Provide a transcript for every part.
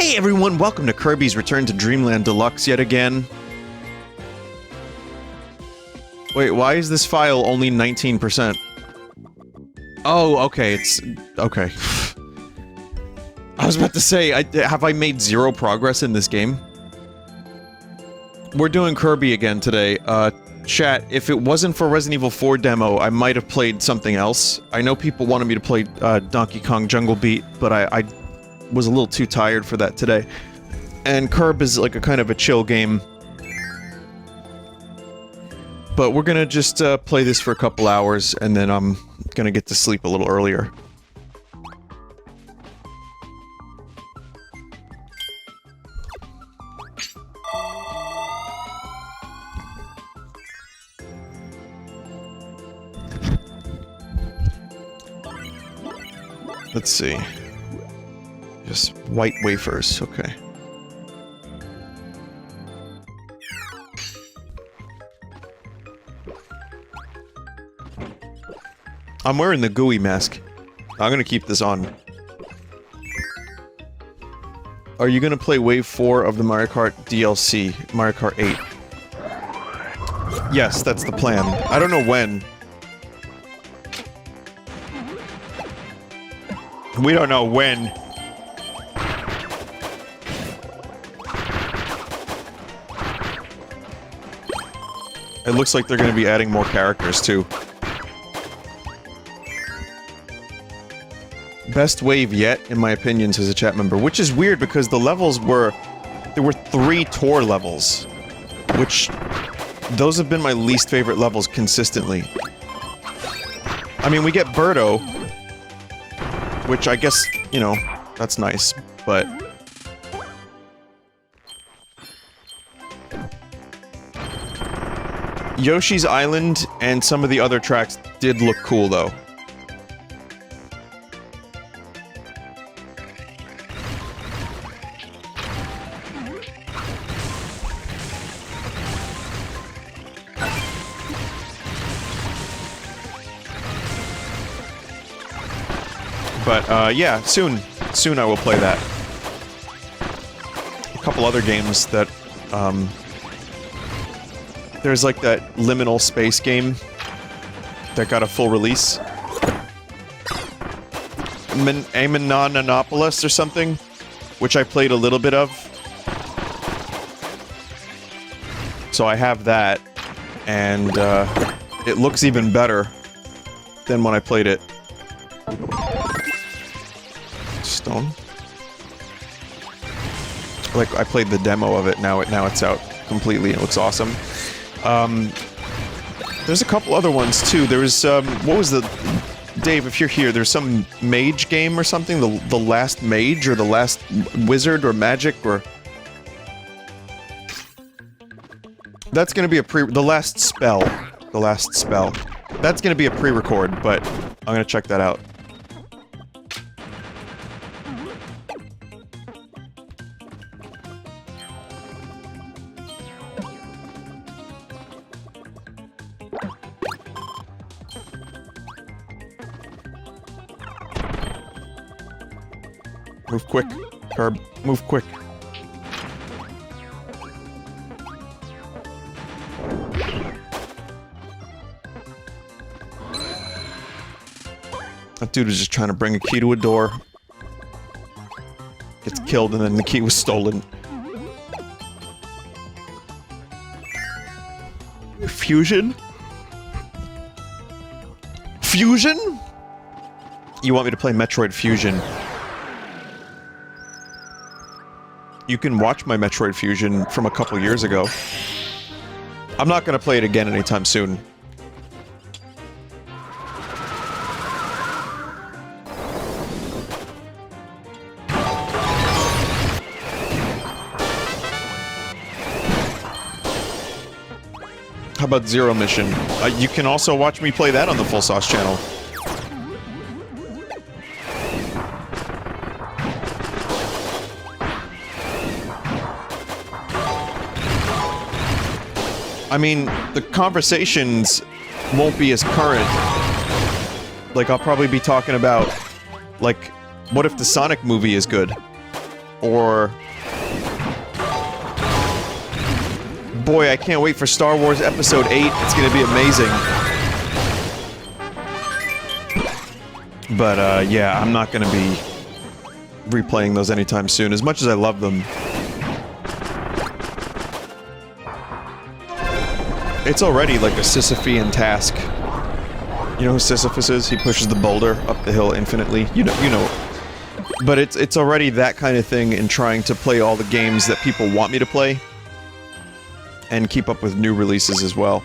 Hey everyone, welcome to Kirby's Return to Dreamland Deluxe yet again. Wait, why is this file only 19%? Oh, okay, it's... okay. I was about to say, have I made zero progress in this game? We're doing Kirby again today. Chat, if it wasn't for Resident Evil 4 demo, I might have played something else. I know people wanted me to play Donkey Kong Jungle Beat, but I was a little too tired for that today. And Kirby is like a kind of a chill game. But we're gonna just play this for a couple hours, and then I'm gonna get to sleep a little earlier. Let's see. Just white wafers, okay. I'm wearing the gooey mask. I'm gonna keep this on. Are you gonna play Wave 4 of the Mario Kart DLC, Mario Kart 8? Yes, that's the plan. I don't know when. We don't know when. It looks like they're gonna be adding more characters, too. Best wave yet, in my opinion, says a chat member. Which is weird, because the levels were... there were 3 tour levels. Which... those have been my least favorite levels consistently. I mean, we get Birdo, which I guess, you know, that's nice, but... Yoshi's Island and some of the other tracks did look cool, though. But, yeah, soon I will play that. A couple other games that, there's like that liminal space game that got a full release. Ammonanopolis or something, which I played a little bit of. So I have that, and, it looks even better than when I played it. Stone. Like, I played the demo of it, now it's out completely, it looks awesome. There's a couple other ones, too. There was, what was the... Dave, if you're here, there's some mage game or something? The Last Mage, or the Last Wizard, or Magic, or... That's gonna be a The Last Spell. The Last Spell. That's gonna be a pre-record, but I'm gonna check that out. Move quick, Herb. Move quick. That dude was just trying to bring a key to a door. Gets killed and then the key was stolen. Fusion? Fusion? You want me to play Metroid Fusion? You can watch my Metroid Fusion from a couple years ago. I'm not gonna play it again anytime soon. How about Zero Mission? You can also watch me play that on the Full Sauce channel. I mean, the conversations won't be as current. Like, I'll probably be talking about, like, what if the Sonic movie is good? or... Boy, I can't wait for Star Wars Episode 8. It's gonna be amazing. But, yeah, I'm not gonna be replaying those anytime soon, as much as I love them. It's already like a Sisyphean task. You know who Sisyphus is? He pushes the boulder up the hill infinitely. You know. But it's already that kind of thing in trying to play all the games that people want me to play. And keep up with new releases as well.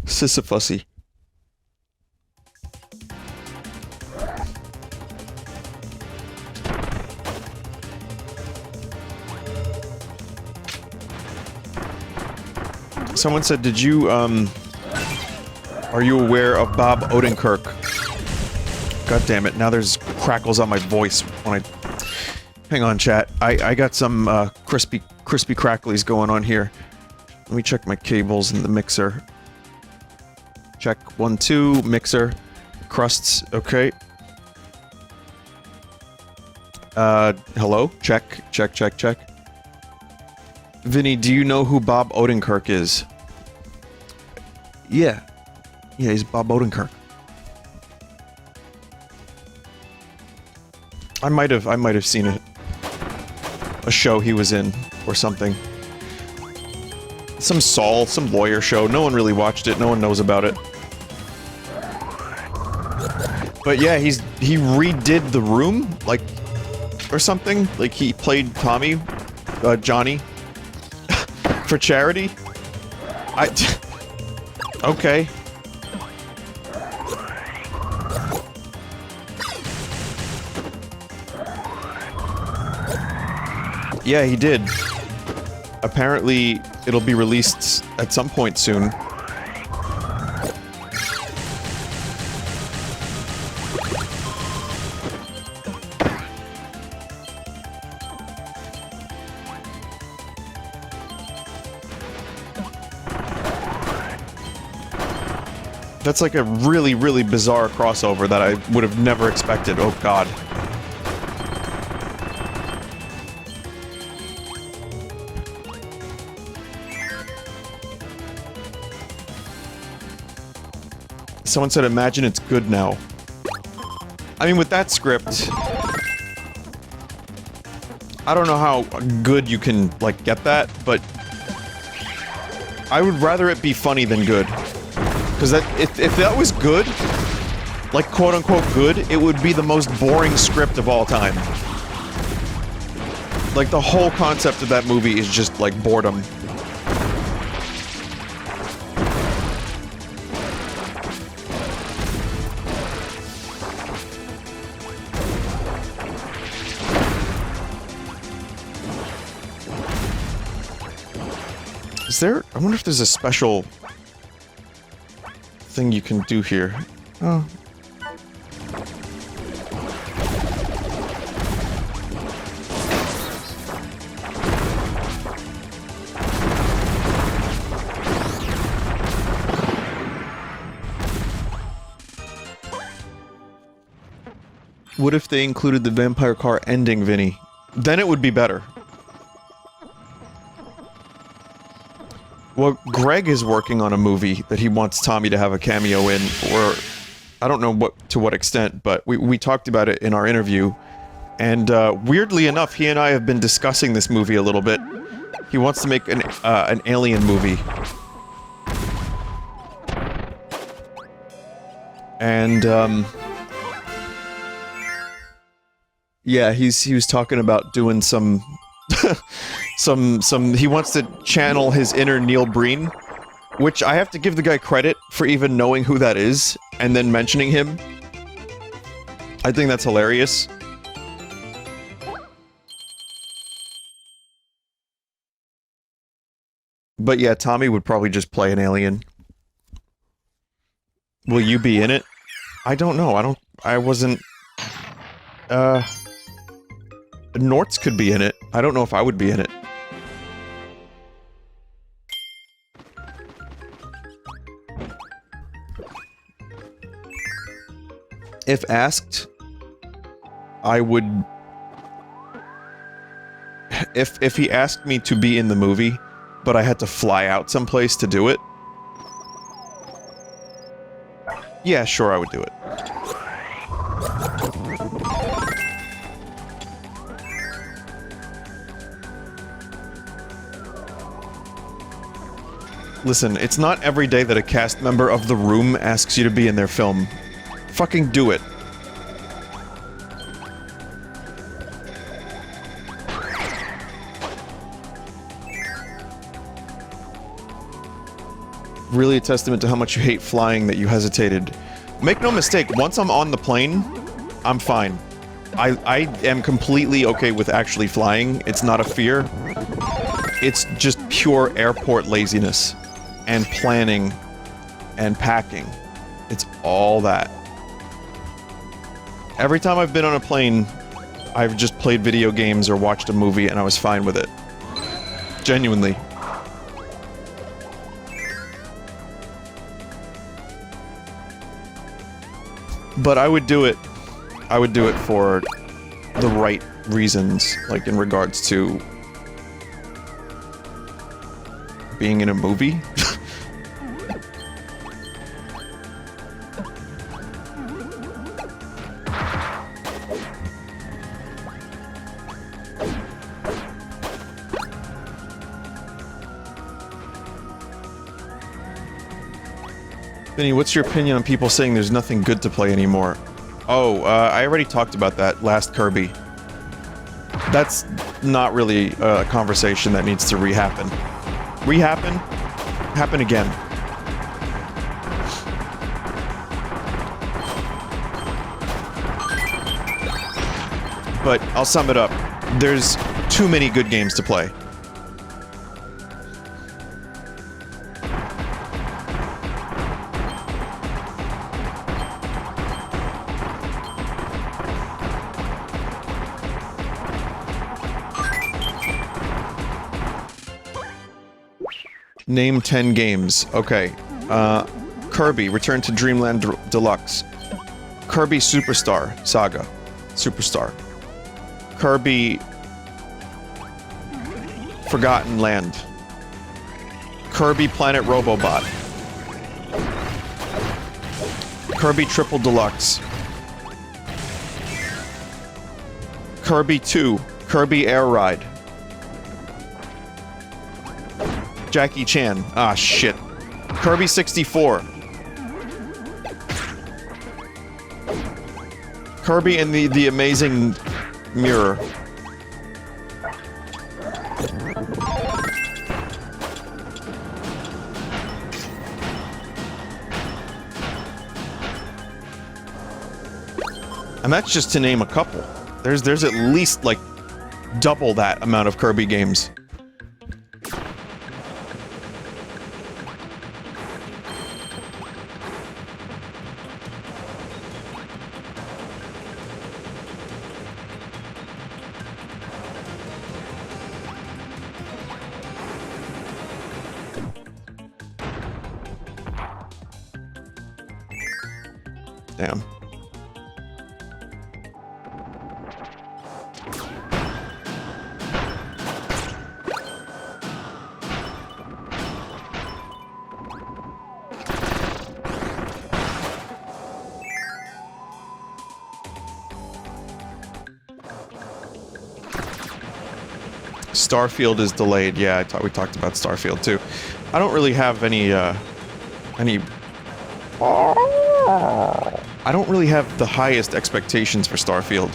Sisyphusy. Someone said, did you, are you aware of Bob Odenkirk? God damn it, now there's crackles on my voice when I... Hang on, chat. I got some, crispy cracklies going on here. Let me check my cables in the mixer. Check. 1, 2, mixer. Crusts, okay. Hello? Check. Vinny, do you know who Bob Odenkirk is? Yeah. Yeah, he's Bob Odenkirk. I might have seen a show he was in, or something. Some lawyer show. No one really watched it, no one knows about it. But yeah, he redid The Room, like, or something. Like, he played Tommy, Johnny, for charity? Okay. Yeah, he did. Apparently, it'll be released at some point soon. That's like a really, really bizarre crossover that I would have never expected. Oh god. Someone said, imagine it's good now. I mean, with that script... I don't know how good you can, like, get that, but... I would rather it be funny than good. Because if that was good, like quote-unquote good, it would be the most boring script of all time. Like, the whole concept of that movie is just, like, boredom. Is there... I wonder if there's a special... thing you can do here. Oh. What if they included the vampire car ending, Vinny? Then it would be better. Well, Greg is working on a movie that he wants Tommy to have a cameo in, or... I don't know to what extent, but we talked about it in our interview. And, weirdly enough, he and I have been discussing this movie a little bit. He wants to make an alien movie. And, yeah, he was talking about doing some... he wants to channel his inner Neil Breen, which I have to give the guy credit for even knowing who that is, and then mentioning him. I think that's hilarious. But yeah, Tommy would probably just play an alien. Will you be in it? I don't know, I wasn't... Nortz could be in it. I don't know if I would be in it. If asked, I would... If he asked me to be in the movie, but I had to fly out someplace to do it... Yeah, sure, I would do it. Listen, it's not every day that a cast member of The Room asks you to be in their film. Fucking do it. Really a testament to how much you hate flying that you hesitated. Make no mistake, once I'm on the plane, I'm fine. I am completely okay with actually flying. It's not a fear. It's just pure airport laziness. And planning. And packing. It's all that. Every time I've been on a plane, I've just played video games or watched a movie and I was fine with it. Genuinely. But I would do it. I would do it for the right reasons, like in regards to being in a movie. Vinny, what's your opinion on people saying there's nothing good to play anymore? Oh, I already talked about that last Kirby. That's not really a conversation that needs to re-happen. Re-happen? Happen again. But I'll sum it up. There's too many good games to play. Name 10 games. Okay. Kirby, Return to Dreamland Deluxe. Kirby Superstar Saga. Superstar. Kirby... Forgotten Land. Kirby Planet Robobot. Kirby Triple Deluxe. Kirby 2. Kirby Air Ride. Jackie Chan. Ah, shit. Kirby 64. Kirby and the Amazing Mirror. And that's just to name a couple. There's at least, like, double that amount of Kirby games. Damn. Starfield is delayed. Yeah, we talked about Starfield too. I don't really have any I don't really have the highest expectations for Starfield.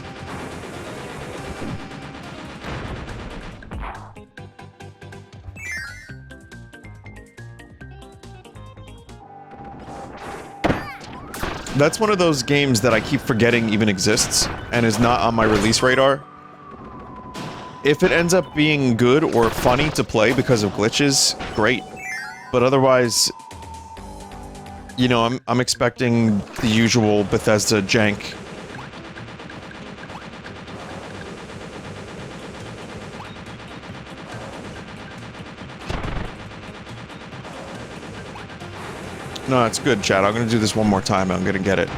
That's one of those games that I keep forgetting even exists and is not on my release radar. If it ends up being good or funny to play because of glitches, great. But otherwise, you know, I'm expecting the usual Bethesda jank. No, it's good, chat. I'm gonna do this one more time and I'm gonna get it.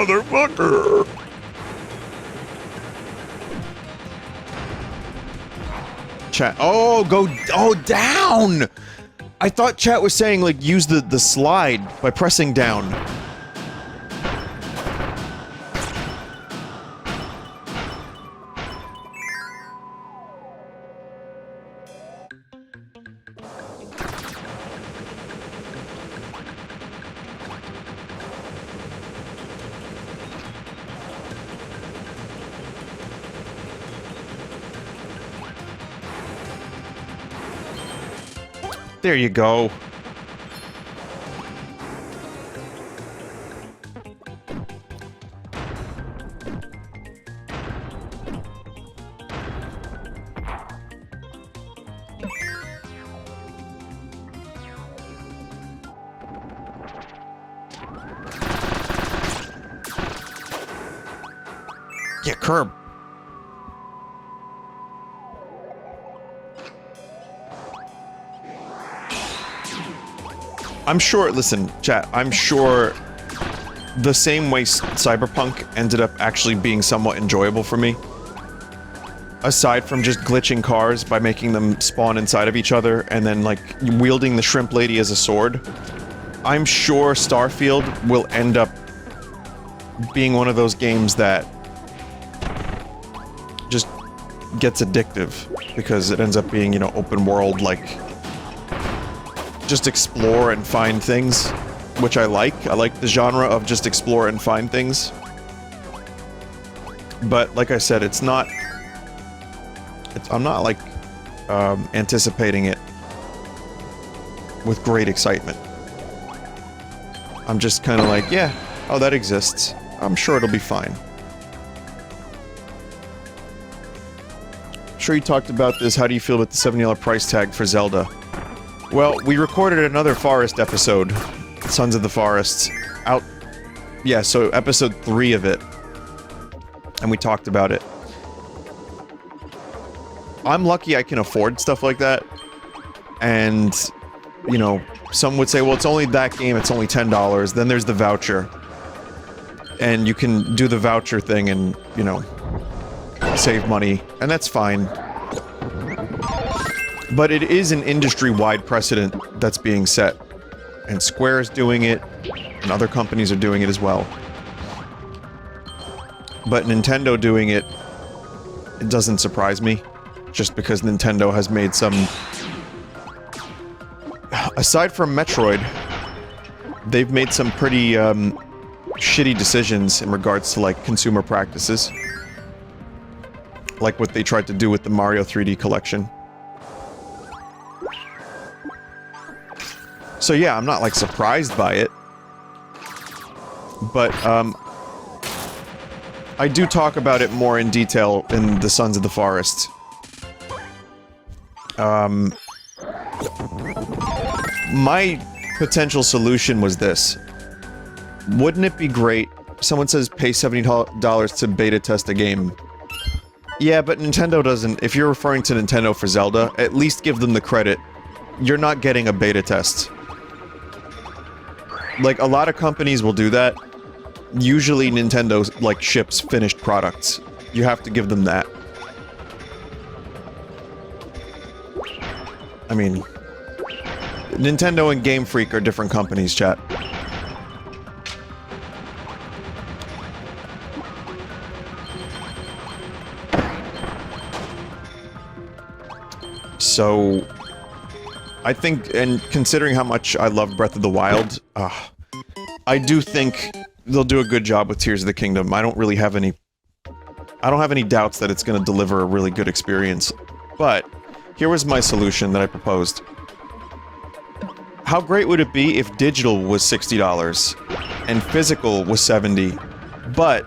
motherfucker! Chat. Oh, go. Oh, down! I thought chat was saying, like, use the slide by pressing down. There you go. Yeah, curb. I'm sure, listen, chat, I'm sure the same way Cyberpunk ended up actually being somewhat enjoyable for me, aside from just glitching cars by making them spawn inside of each other and then, like, wielding the shrimp lady as a sword, I'm sure Starfield will end up being one of those games that just gets addictive, because it ends up being, you know, open world, like, just explore and find things, which I like. I like the genre of just explore and find things. But, like I said, it's not... I'm not, like, anticipating it with great excitement. I'm just kind of like, yeah, oh, that exists. I'm sure it'll be fine. Sure you talked about this. How do you feel about the $70 price tag for Zelda? Well, we recorded another Forest episode, Sons of the Forest, out... Yeah, so episode 3 of it. And we talked about it. I'm lucky I can afford stuff like that. And, you know, some would say, well, it's only that game, it's only $10. Then there's the voucher. And you can do the voucher thing and, you know, save money. And that's fine. But it is an industry-wide precedent that's being set. And Square is doing it, and other companies are doing it as well. But Nintendo doing it, it doesn't surprise me. Just because Nintendo has made some... Aside from Metroid, they've made some pretty, shitty decisions in regards to, like, consumer practices. Like what they tried to do with the Mario 3D collection. So yeah, I'm not, like, surprised by it. But, I do talk about it more in detail in the Sons of the Forest. My potential solution was this. Wouldn't it be great... Someone says pay $70 to beta test a game. Yeah, but Nintendo doesn't... If you're referring to Nintendo for Zelda, at least give them the credit. You're not getting a beta test. Like, a lot of companies will do that. Usually Nintendo, like, ships finished products. You have to give them that. I mean... Nintendo and Game Freak are different companies, chat. So... I think, and considering how much I love Breath of the Wild, I do think they'll do a good job with Tears of the Kingdom. I don't really have any... I don't have any doubts that it's gonna deliver a really good experience. But, here was my solution that I proposed. How great would it be if digital was $60 and physical was $70, but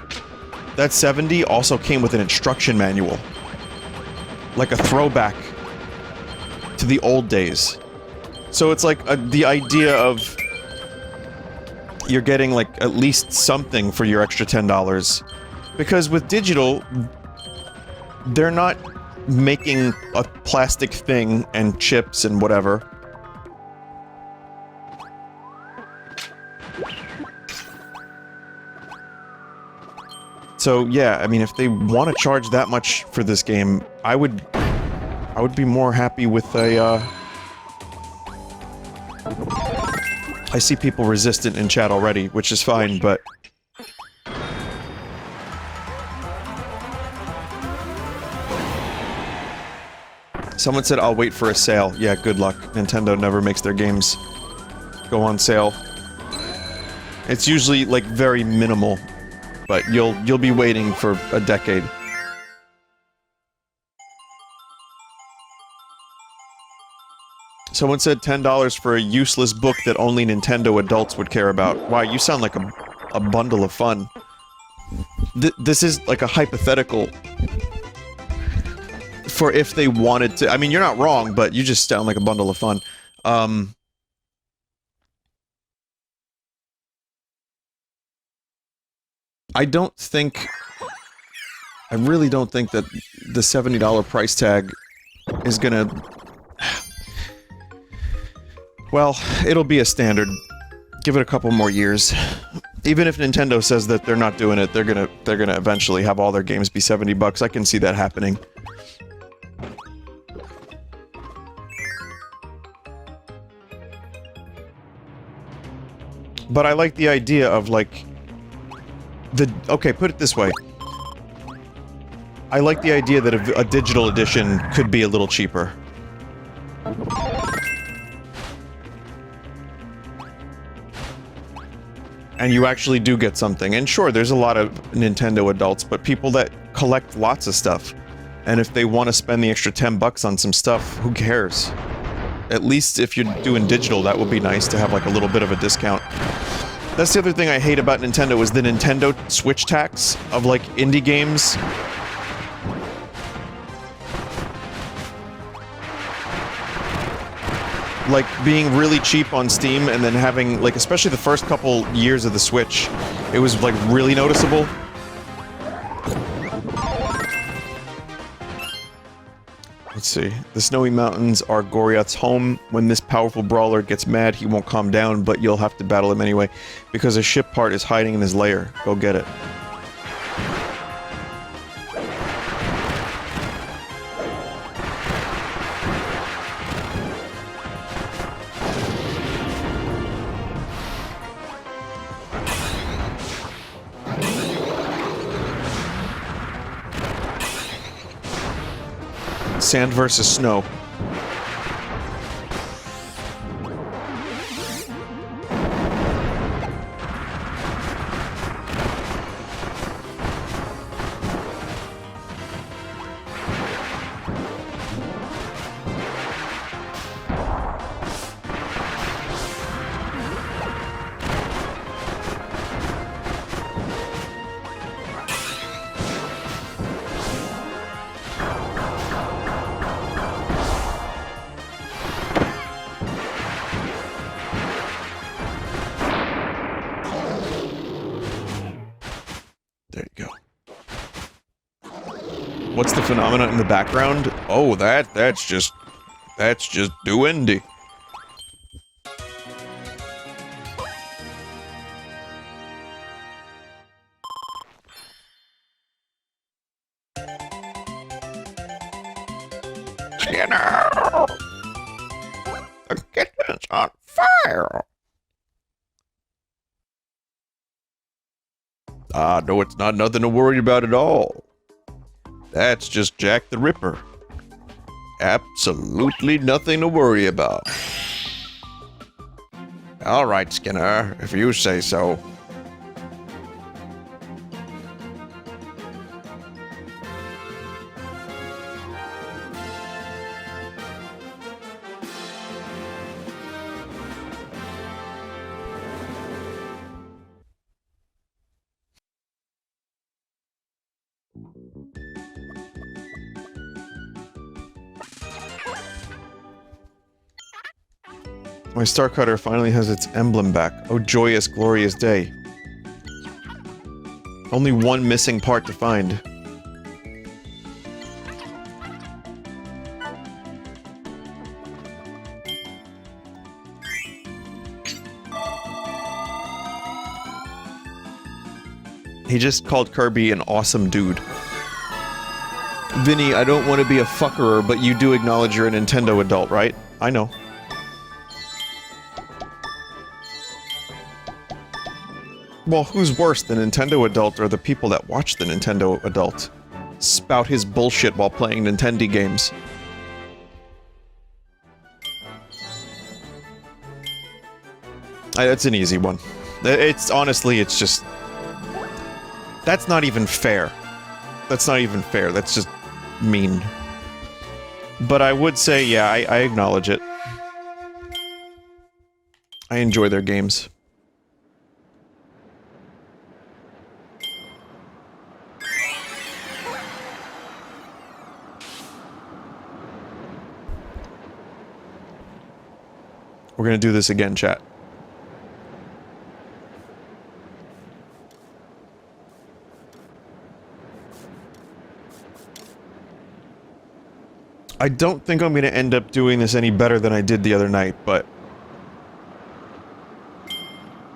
that $70 also came with an instruction manual, like a throwback to the old days. So it's like the idea of you're getting, like, at least something for your extra $10, because with digital, they're not making a plastic thing and chips and whatever. So yeah, I mean, if they want to charge that much for this game, I would be more happy with a, I see people resistant in chat already, which is fine, but... Someone said, I'll wait for a sale. Yeah, good luck. Nintendo never makes their games go on sale. It's usually, like, very minimal, but you'll be waiting for a decade. Someone said $10 for a useless book that only Nintendo adults would care about. Wow, you sound like a bundle of fun. This is like a hypothetical for if they wanted to. I mean, you're not wrong, but you just sound like a bundle of fun. I really don't think that the $70 price tag is gonna... Well, it'll be a standard. Give it a couple more years. Even if Nintendo says that they're not doing it, they're gonna eventually have all their games be $70. I can see that happening. But I like the idea of, like... Okay, put it this way. I like the idea that a digital edition could be a little cheaper. And you actually do get something. And sure, there's a lot of Nintendo adults, but people that collect lots of stuff. And if they want to spend the extra $10 on some stuff, who cares? At least if you're doing digital, that would be nice to have like a little bit of a discount. That's the other thing I hate about Nintendo is the Nintendo Switch tax of like indie games. Like, being really cheap on Steam and then having, like, especially the first couple years of the Switch, it was, like, really noticeable. Let's see. The snowy mountains are Goriath's home. When this powerful brawler gets mad, he won't calm down, but you'll have to battle him anyway, because a ship part is hiding in his lair. Go get it. Sand versus snow. What's the phenomena in the background? Oh, that's just Duendy. Skinner! The kitchen's on fire! Ah, no, it's not nothing to worry about at all. That's just Jack the Ripper. Absolutely nothing to worry about. All right, Skinner, if you say so. My Star Cutter finally has its emblem back. Oh, joyous, glorious day. Only one missing part to find. He just called Kirby an awesome dude. Vinny, I don't want to be a fuckerer, but you do acknowledge you're a Nintendo adult, right? I know. Well, who's worse, the Nintendo adult or the people that watch the Nintendo adult? Spout his bullshit while playing Nintendo games. That's an easy one. It's honestly, it's just... That's not even fair. That's not even fair, that's just mean. But I would say, yeah, I acknowledge it. I enjoy their games. We're gonna do this again, chat. I don't think I'm gonna end up doing this any better than I did the other night, but...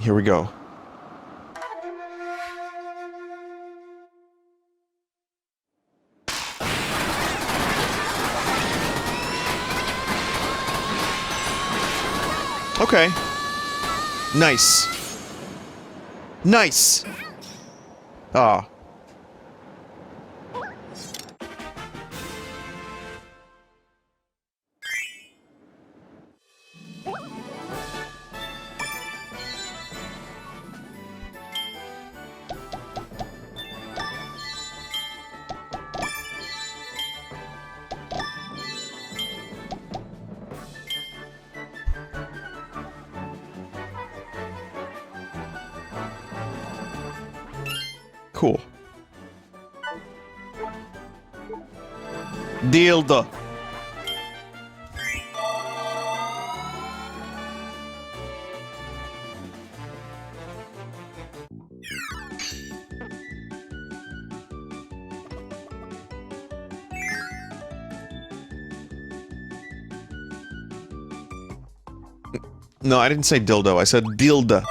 Here we go. Okay. Nice. Nice! Ah. Cool. Dildo. No, I didn't say dildo, I said dilda.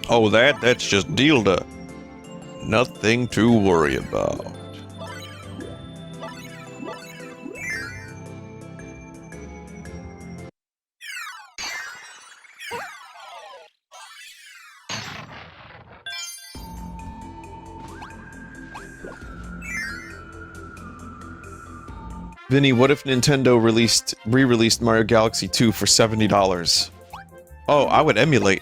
Oh, that's just dilda. Nothing to worry about. Vinny, what if Nintendo re-released Mario Galaxy 2 for $70? Oh, I would emulate.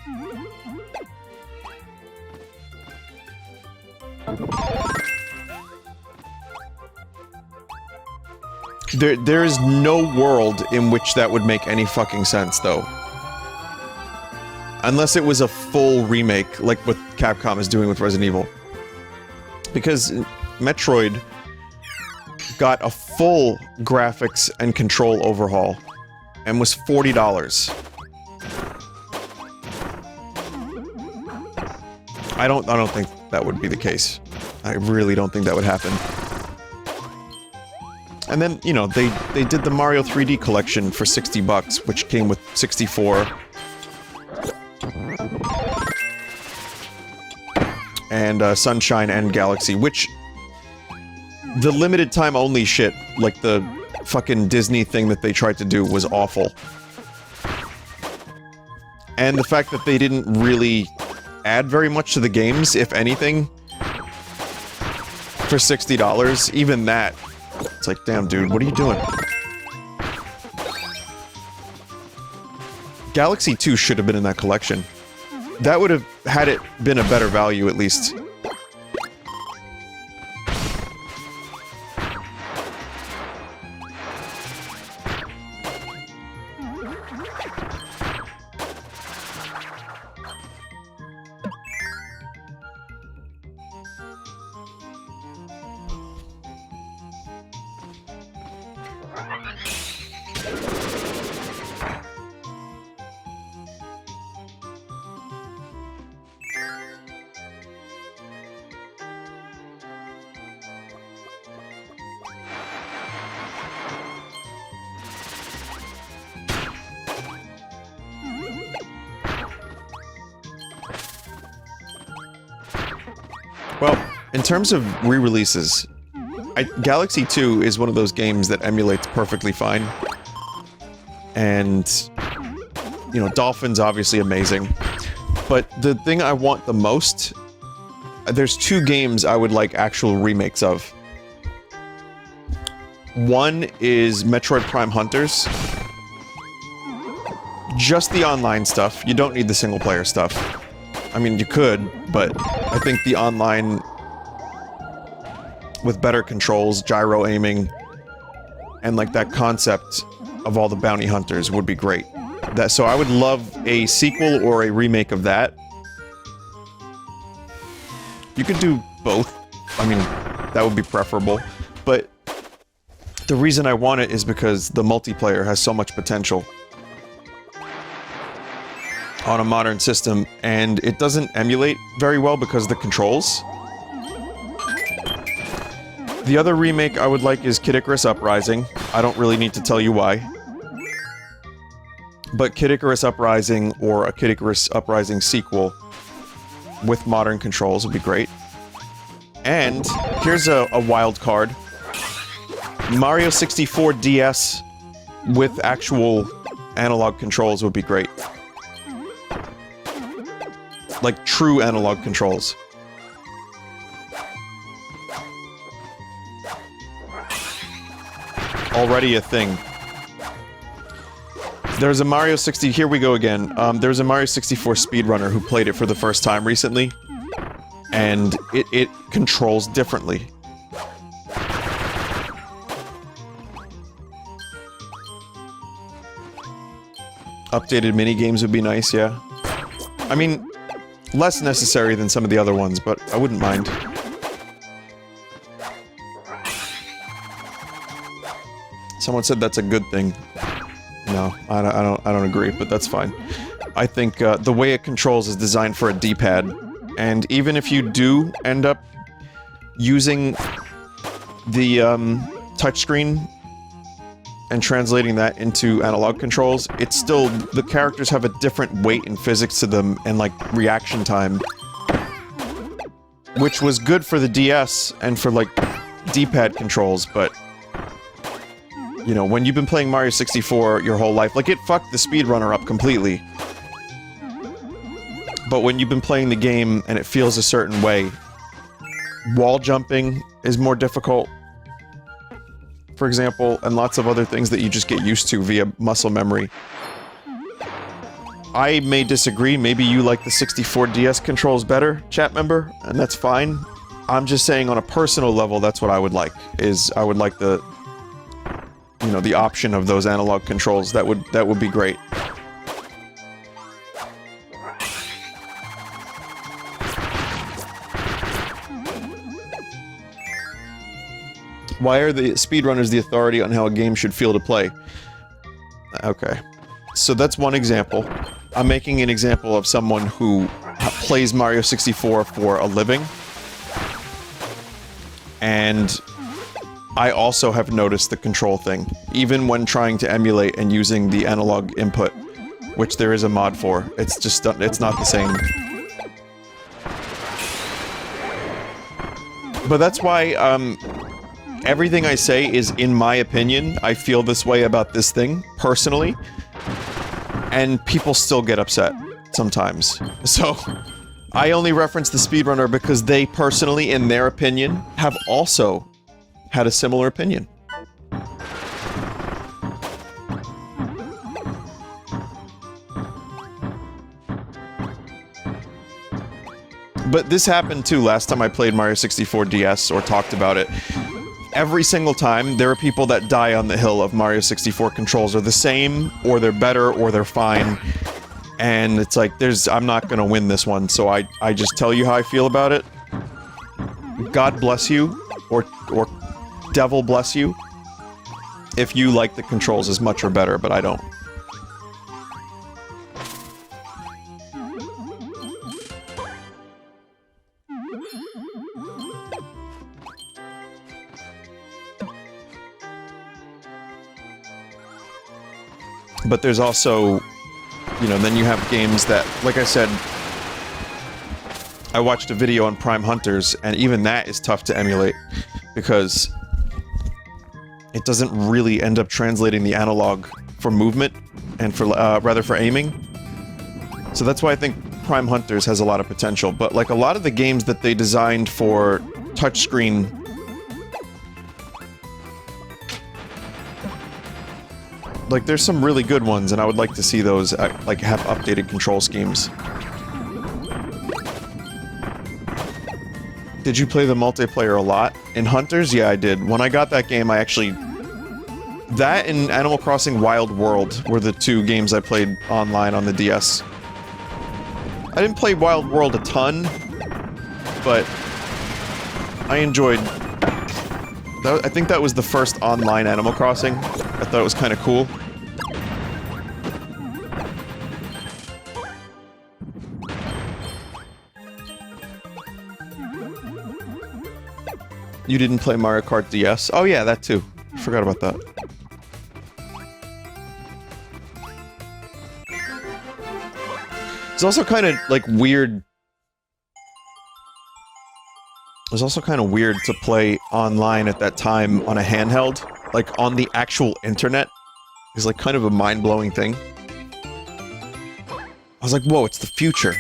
There is no world in which that would make any fucking sense, though. Unless it was a full remake, like what Capcom is doing with Resident Evil. Because Metroid got a full graphics and control overhaul, and was $40. I don't think that would be the case. I really don't think that would happen. And then, you know, they did the Mario 3D collection for $60, which came with 64. And Sunshine and Galaxy, which... The limited time only shit, like the fucking Disney thing that they tried to do, was awful. And the fact that they didn't really add very much to the games, if anything, for $60, even that, it's like, damn dude, what are you doing? Galaxy 2 should have been in that collection. That would have, had it been a better value at least. terms of re-releases, Galaxy 2 is one of those games that emulates perfectly fine. And, you know, Dolphin's obviously amazing. But the thing I want the most, there's two games I would like actual remakes of. One is Metroid Prime Hunters. Just the online stuff. You don't need the single-player stuff. I mean, you could, but I think the online, with better controls, gyro aiming, and like that concept of all the bounty hunters would be great. So I would love a sequel or a remake of that. You could do both. I mean, that would be preferable. But the reason I want it is because the multiplayer has so much potential on a modern system, and it doesn't emulate very well because of the controls. The other remake I would like is Kid Icarus Uprising. I don't really need to tell you why. But Kid Icarus Uprising or a Kid Icarus Uprising sequel with modern controls would be great. And here's a wild card. Mario 64 DS with actual analog controls would be great. Like true analog controls. Already a thing. There's a Mario 60... Here we go again. There's a Mario 64 speedrunner who played it for the first time recently. And it controls differently. Updated minigames would be nice, yeah. I mean, less necessary than some of the other ones, but I wouldn't mind. Someone said that's a good thing. No, I don't agree, but that's fine. I think the way it controls is designed for a D-pad, and even if you do end up using the touchscreen and translating that into analog controls, it's still, the characters have a different weight and physics to them and like reaction time, which was good for the DS and for like D-pad controls, but you know, when you've been playing Mario 64 your whole life, like, it fucked the speedrunner up completely. But when you've been playing the game and it feels a certain way, wall jumping is more difficult, for example, and lots of other things that you just get used to via muscle memory. I may disagree, maybe you like the 64 DS controls better, chat member, and that's fine. I'm just saying on a personal level, that's what I would like, is I would like the, you know, the option of those analog controls. That would be great. Why are the speedrunners the authority on how a game should feel to play? Okay. So that's one example. I'm making an example of someone who plays Mario 64 for a living. And I also have noticed the control thing, even when trying to emulate and using the analog input, which there is a mod for. It's just, it's not the same. But that's why, everything I say is in my opinion. I feel this way about this thing, personally. And people still get upset, sometimes. So, I only reference the speedrunner because they personally, in their opinion, have also had a similar opinion. But this happened too last time I played Mario 64 DS or talked about it. Every single time, there are people that die on the hill of Mario 64 controls are the same, or they're better, or they're fine. And it's like, I'm not gonna win this one, so I just tell you how I feel about it. God bless you, or devil bless you, if you like the controls as much or better, but I don't. But there's also, you know, then you have games that, like I said, I watched a video on Prime Hunters, and even that is tough to emulate, because it doesn't really end up translating the analog for movement, and for, rather for aiming. So that's why I think Prime Hunters has a lot of potential, but like a lot of the games that they designed for touchscreen, like there's some really good ones, and I would like to see those, like, have updated control schemes. Did you play the multiplayer a lot? In Hunters? Yeah, I did. When I got that game, I actually... That and Animal Crossing Wild World were the two games I played online on the DS. I didn't play Wild World a ton, but I enjoyed... I think that was the first online Animal Crossing. I thought it was kind of cool. You didn't play Mario Kart DS? Oh yeah, that too. Forgot about that. It's also kind of, like, weird... It was also kind of weird to play online at that time on a handheld. Like, on the actual internet. It's, like, kind of a mind-blowing thing. I was like, whoa, it's the future.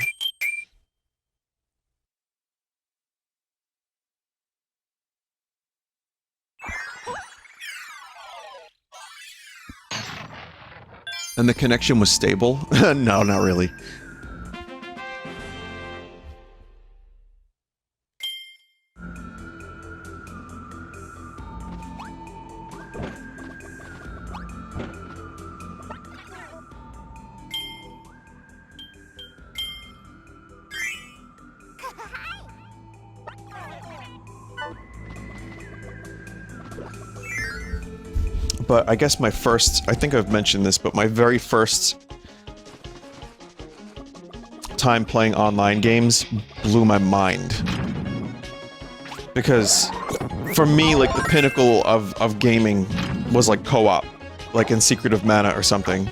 And the connection was stable? No, not really. But I guess my first... I think I've mentioned this, but my very first time playing online games blew my mind. Because, for me, like, the pinnacle of gaming was, like, co-op. Like in Secret of Mana or something.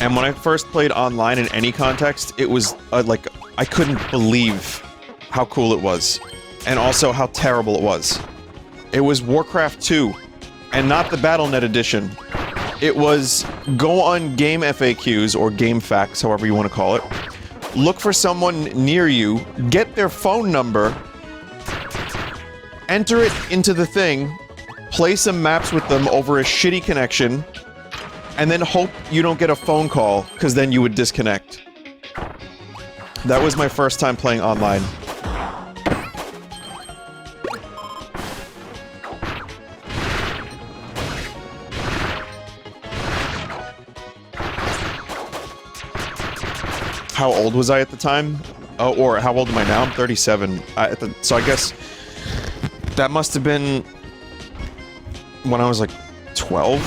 And when I first played online in any context, it was, like, I couldn't believe how cool it was. And also how terrible it was. It was Warcraft 2, and not the Battle.net edition. It was go on Game FAQs, or Game Facts, however you want to call it. Look for someone near you, get their phone number, enter it into the thing, play some maps with them over a shitty connection, and then hope you don't get a phone call, because then you would disconnect. That was my first time playing online. How old was I at the time? Oh, or how old am I now? I'm 37. So I guess that must have been when I was like 12?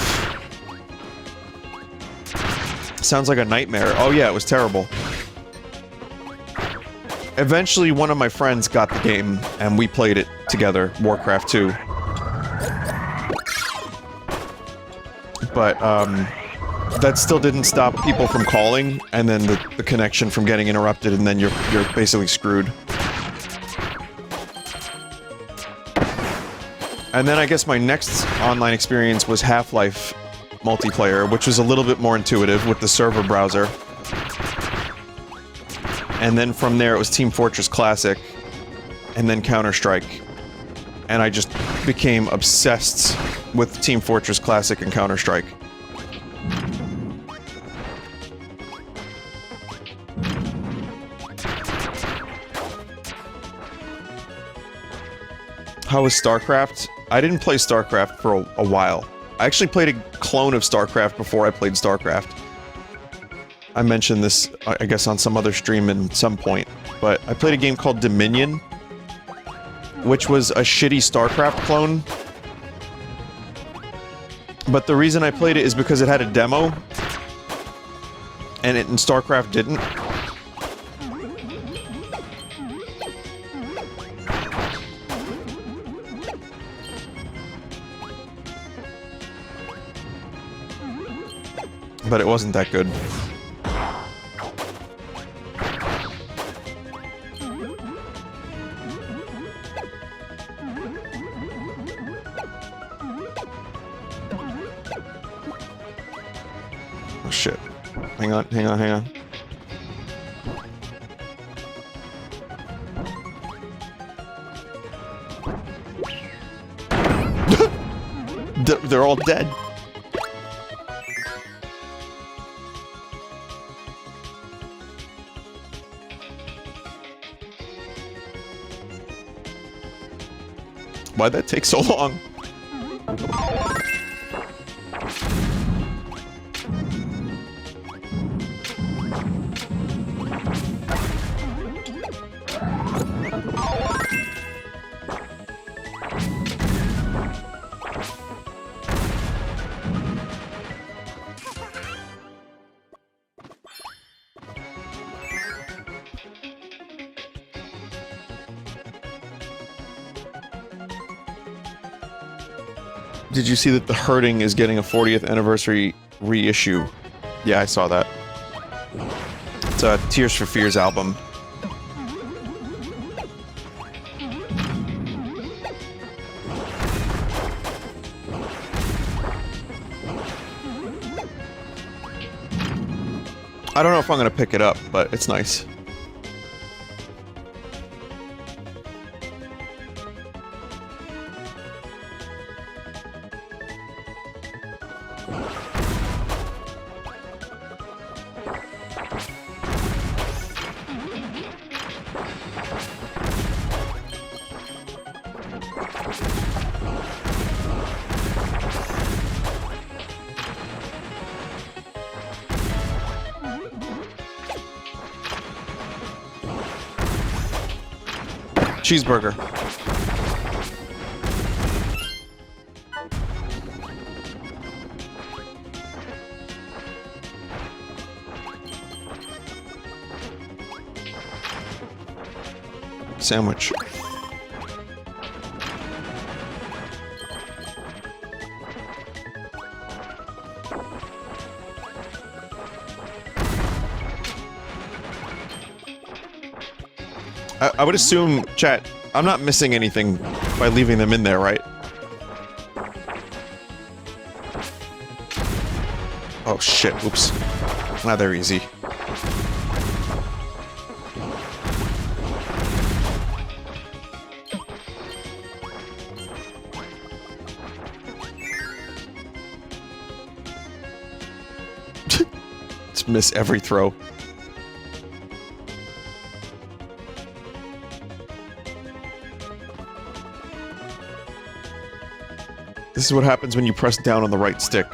Sounds like a nightmare. Oh yeah, it was terrible. Eventually, one of my friends got the game, and we played it together, Warcraft 2. But, that still didn't stop people from calling, and then the connection from getting interrupted, and then you're basically screwed. And then I guess my next online experience was Half-Life multiplayer, which was a little bit more intuitive with the server browser. And then from there it was Team Fortress Classic, and then Counter-Strike. And I just became obsessed with Team Fortress Classic and Counter-Strike. How was StarCraft? I didn't play StarCraft for a while. I actually played a clone of StarCraft before I played StarCraft. I mentioned this, I guess, on some other stream at some point, but I played a game called Dominion, which was a shitty StarCraft clone. But the reason I played it is because it had a demo, and StarCraft didn't. But it wasn't that good. Oh shit. Hang on, hang on, hang on. They're all dead. Why'd that take so long? Did you see that The Hurting is getting a 40th anniversary reissue? Yeah, I saw that. It's a Tears for Fears album. I don't know if I'm gonna pick it up, but it's nice. Cheeseburger. Sandwich. I would assume, chat, I'm not missing anything by leaving them in there, right? Oh shit, oops. Now they're easy. Just miss every throw. This is what happens when you press down on the right stick.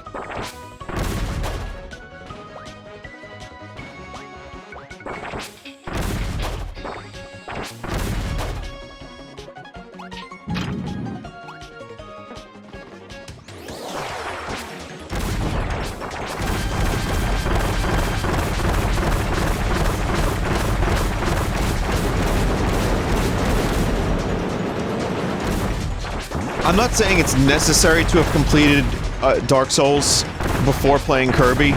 I'm not saying it's necessary to have completed Dark Souls before playing Kirby.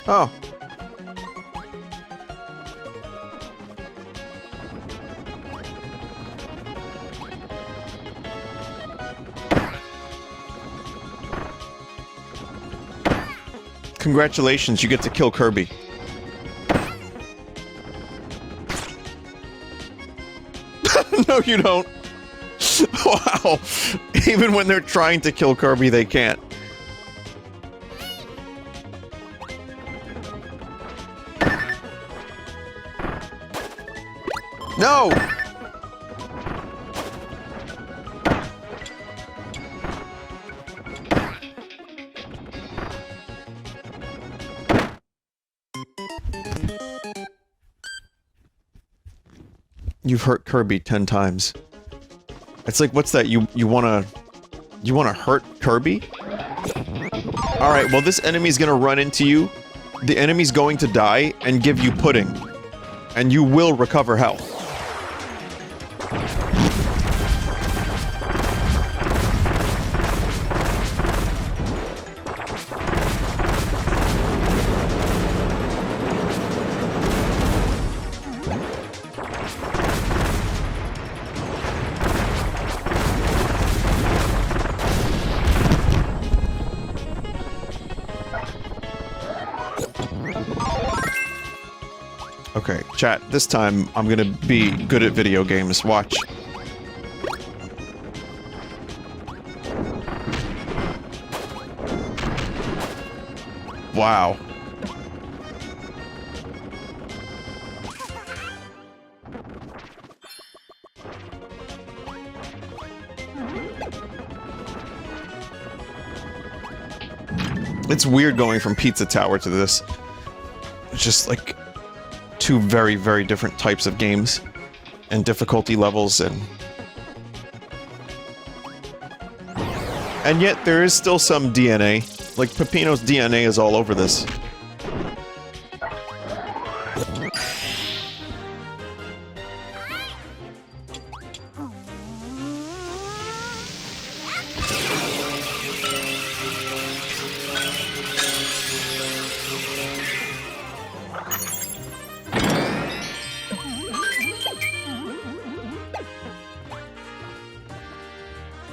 Oh. Congratulations, you get to kill Kirby. No, you don't. Wow. Even when they're trying to kill Kirby, they can't. No! You've hurt Kirby 10 times. It's like, what's that? You wanna hurt Kirby? Alright, well this enemy's gonna run into you. The enemy's going to die and give you pudding. And you will recover health. Okay, chat, this time I'm gonna be good at video games. Watch. Wow. It's weird going from Pizza Tower to this. It's just like two very, very different types of games and difficulty levels and yet there is still some DNA. Like Peppino's DNA is all over this.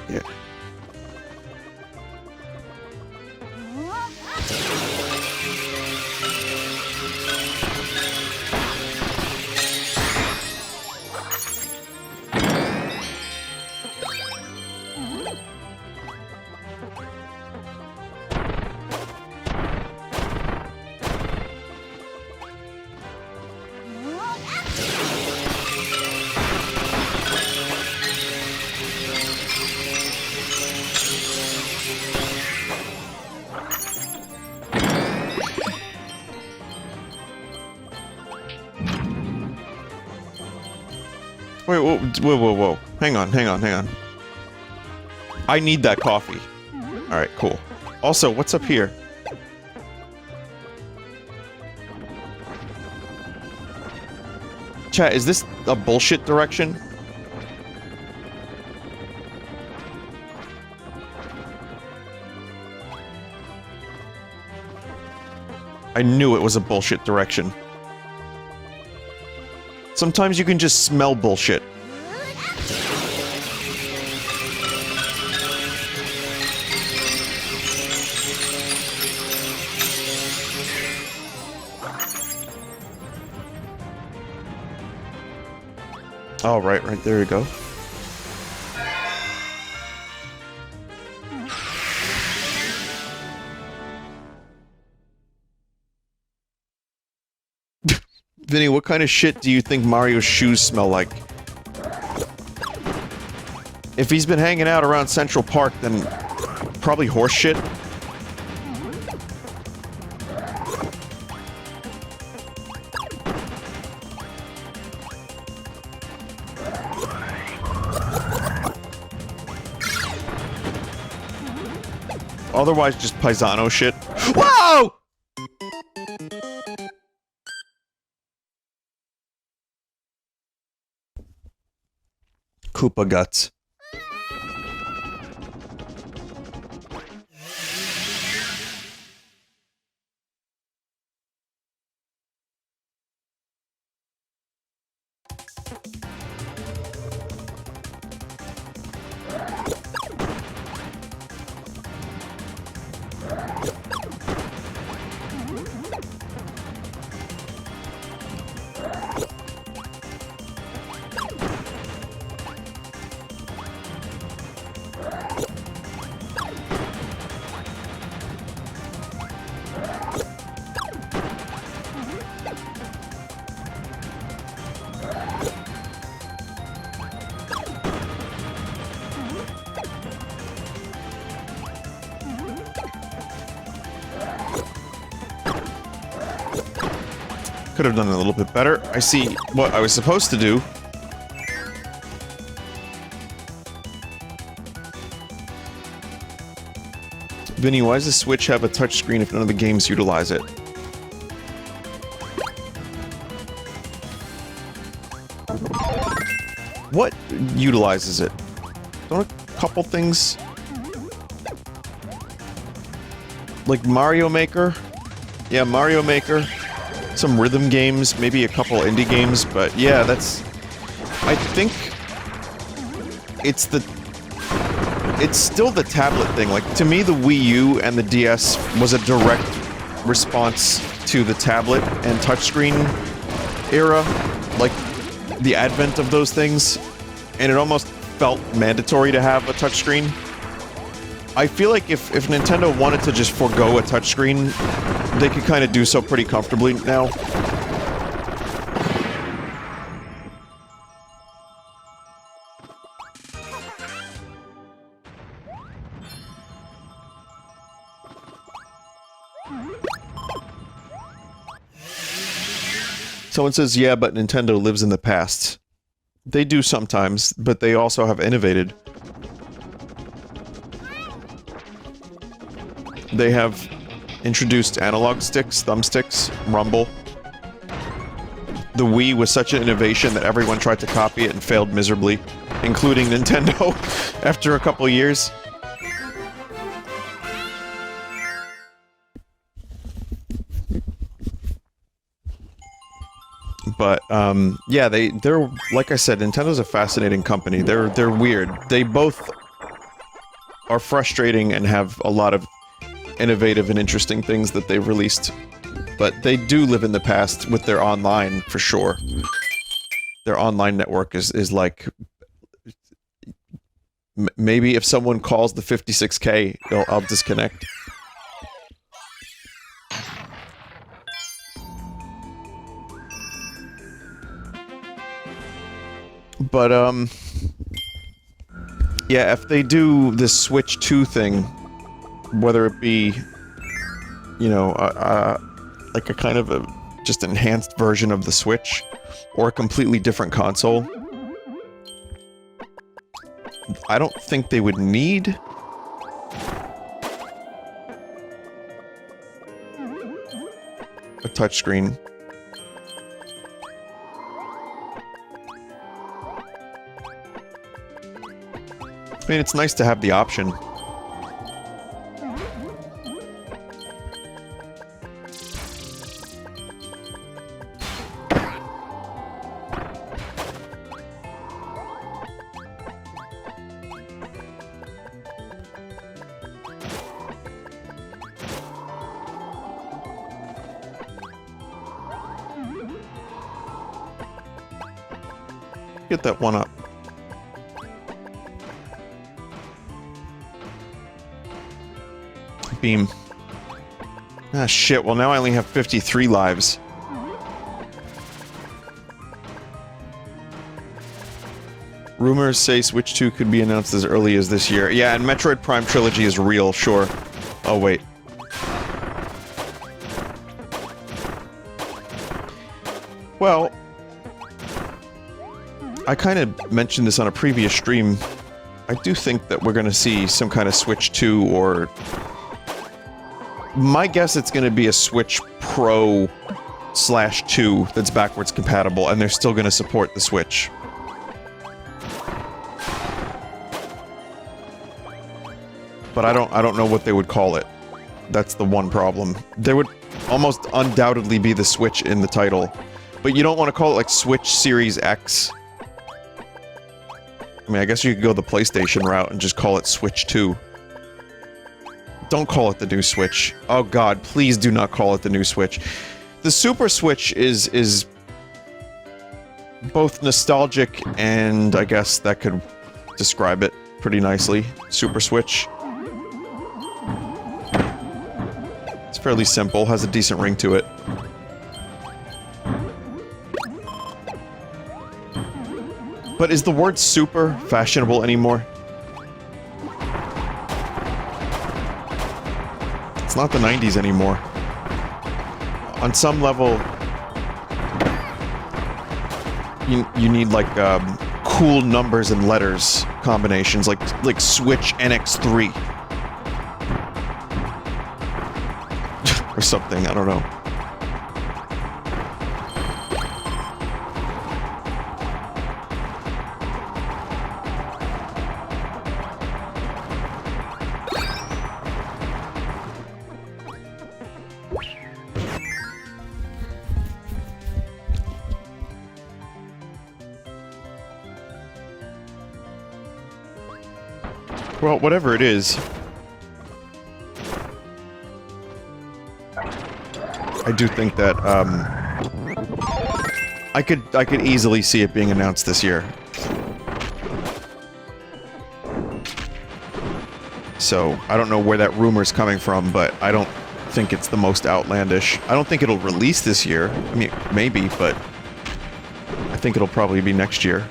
Yeah. Wait, whoa. Hang on. I need that coffee. Alright, cool. Also, what's up here? Chat, is this a bullshit direction? I knew it was a bullshit direction. Sometimes you can just smell bullshit. Oh, right there you go. Vinny, what kind of shit do you think Mario's shoes smell like? If he's been hanging out around Central Park, then probably horse shit. Otherwise, just paisano shit. Whoa! Koopa guts. Could have done it a little bit better. I see what I was supposed to do Vinny, why does the Switch have a touchscreen if none of the games utilize it? What utilizes it? Don't a couple things... Like Mario Maker? Yeah, Mario Maker. Some rhythm games, maybe a couple indie games, but yeah, that's... I think... It's still the tablet thing. Like, to me, the Wii U and the DS was a direct response to the tablet and touchscreen era. Like, the advent of those things. And it almost felt mandatory to have a touchscreen. I feel like if Nintendo wanted to just forego a touchscreen, they could kind of do so pretty comfortably now. Someone says, yeah, but Nintendo lives in the past. They do sometimes, but they also have innovated. They have introduced analog sticks, thumbsticks, rumble. The Wii was such an innovation that everyone tried to copy it and failed miserably, including Nintendo after a couple years. But, yeah, they're, like I said, Nintendo's a fascinating company. They're weird. They both are frustrating and have a lot of innovative and interesting things that they've released. But they do live in the past with their online, for sure. Their online network is like... maybe if someone calls the 56K, I'll disconnect. But, yeah, if they do this Switch 2 thing, whether it be, you know, like a kind of a just enhanced version of the Switch, or a completely different console, I don't think they would need a touchscreen. I mean, it's nice to have the option. Get that one up. Beam. Ah, shit. Well, now I only have 53 lives. Rumors say Switch 2 could be announced as early as this year. Yeah, and Metroid Prime Trilogy is real, sure. Oh, wait. Well... I kind of mentioned this on a previous stream. I do think that we're gonna see some kind of Switch 2 or... My guess it's gonna be a Switch Pro /2 that's backwards compatible, and they're still gonna support the Switch. But I don't know what they would call it. That's the one problem. There would almost undoubtedly be the Switch in the title. But you don't want to call it like Switch Series X. I mean, I guess you could go the PlayStation route and just call it Switch 2. Don't call it the new Switch. Oh god, please do not call it the new Switch. The Super Switch is both nostalgic and I guess that could describe it pretty nicely. Super Switch. It's fairly simple, has a decent ring to it. But is the word super fashionable anymore? It's not the 90s anymore. On some level, you need like cool numbers and letters combinations, like Switch NX3. or something. I don't know. Well, whatever it is, I do think that I could easily see it being announced this year. So I don't know where that rumor's coming from, but I don't think it's the most outlandish. I don't think it'll release this year. I mean, maybe, but I think it'll probably be next year.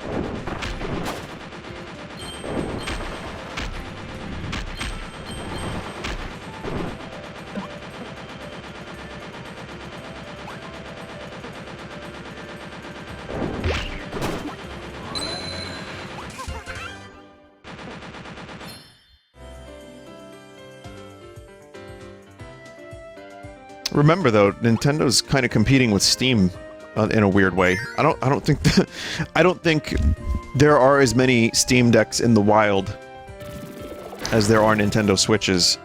Remember though, Nintendo's kind of competing with Steam in a weird way. I don't think I don't think there are as many Steam Decks in the wild as there are Nintendo Switches.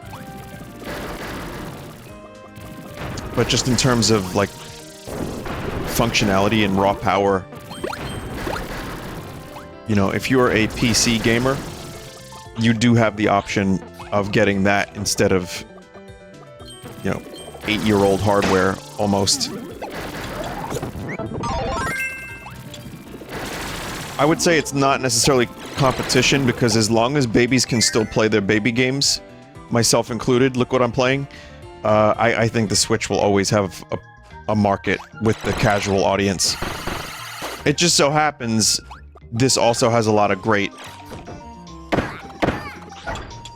But just in terms of like functionality and raw power, you know, if you're a PC gamer, you do have the option of getting that instead of, you know, 8-year-old hardware, almost. I would say it's not necessarily competition, because as long as babies can still play their baby games, myself included, look what I'm playing, I think the Switch will always have a market with the casual audience. It just so happens this also has a lot of great,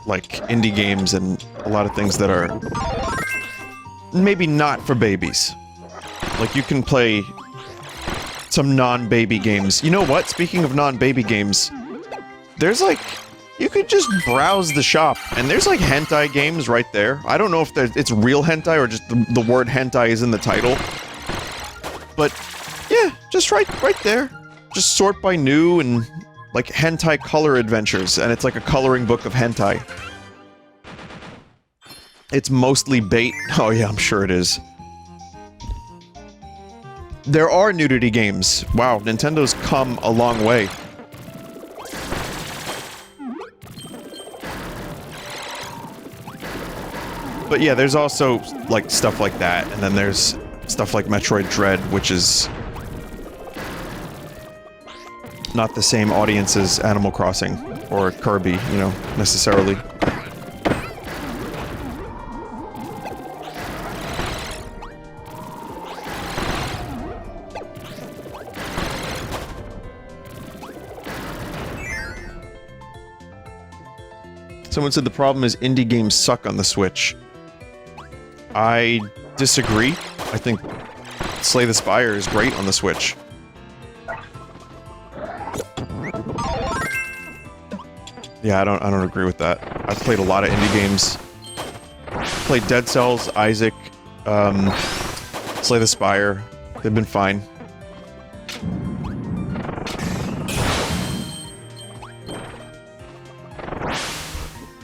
like, indie games and a lot of things that are maybe not for babies. Like, you can play some non-baby games. You know what? Speaking of non-baby games, there's like, you could just browse the shop, and there's like hentai games right there. I don't know if it's real hentai or just the word hentai is in the title. But, yeah, just right there. Just sort by new and, like, hentai color adventures, and it's like a coloring book of hentai. It's mostly bait. Oh yeah, I'm sure it is. There are nudity games. Wow, Nintendo's come a long way. But yeah, there's also, like, stuff like that, and then there's stuff like Metroid Dread, which is not the same audience as Animal Crossing or Kirby, you know, necessarily. Someone said the problem is indie games suck on the Switch. I disagree. I think Slay the Spire is great on the Switch. Yeah, I don't agree with that. I've played a lot of indie games. Played Dead Cells, Isaac, Slay the Spire. They've been fine.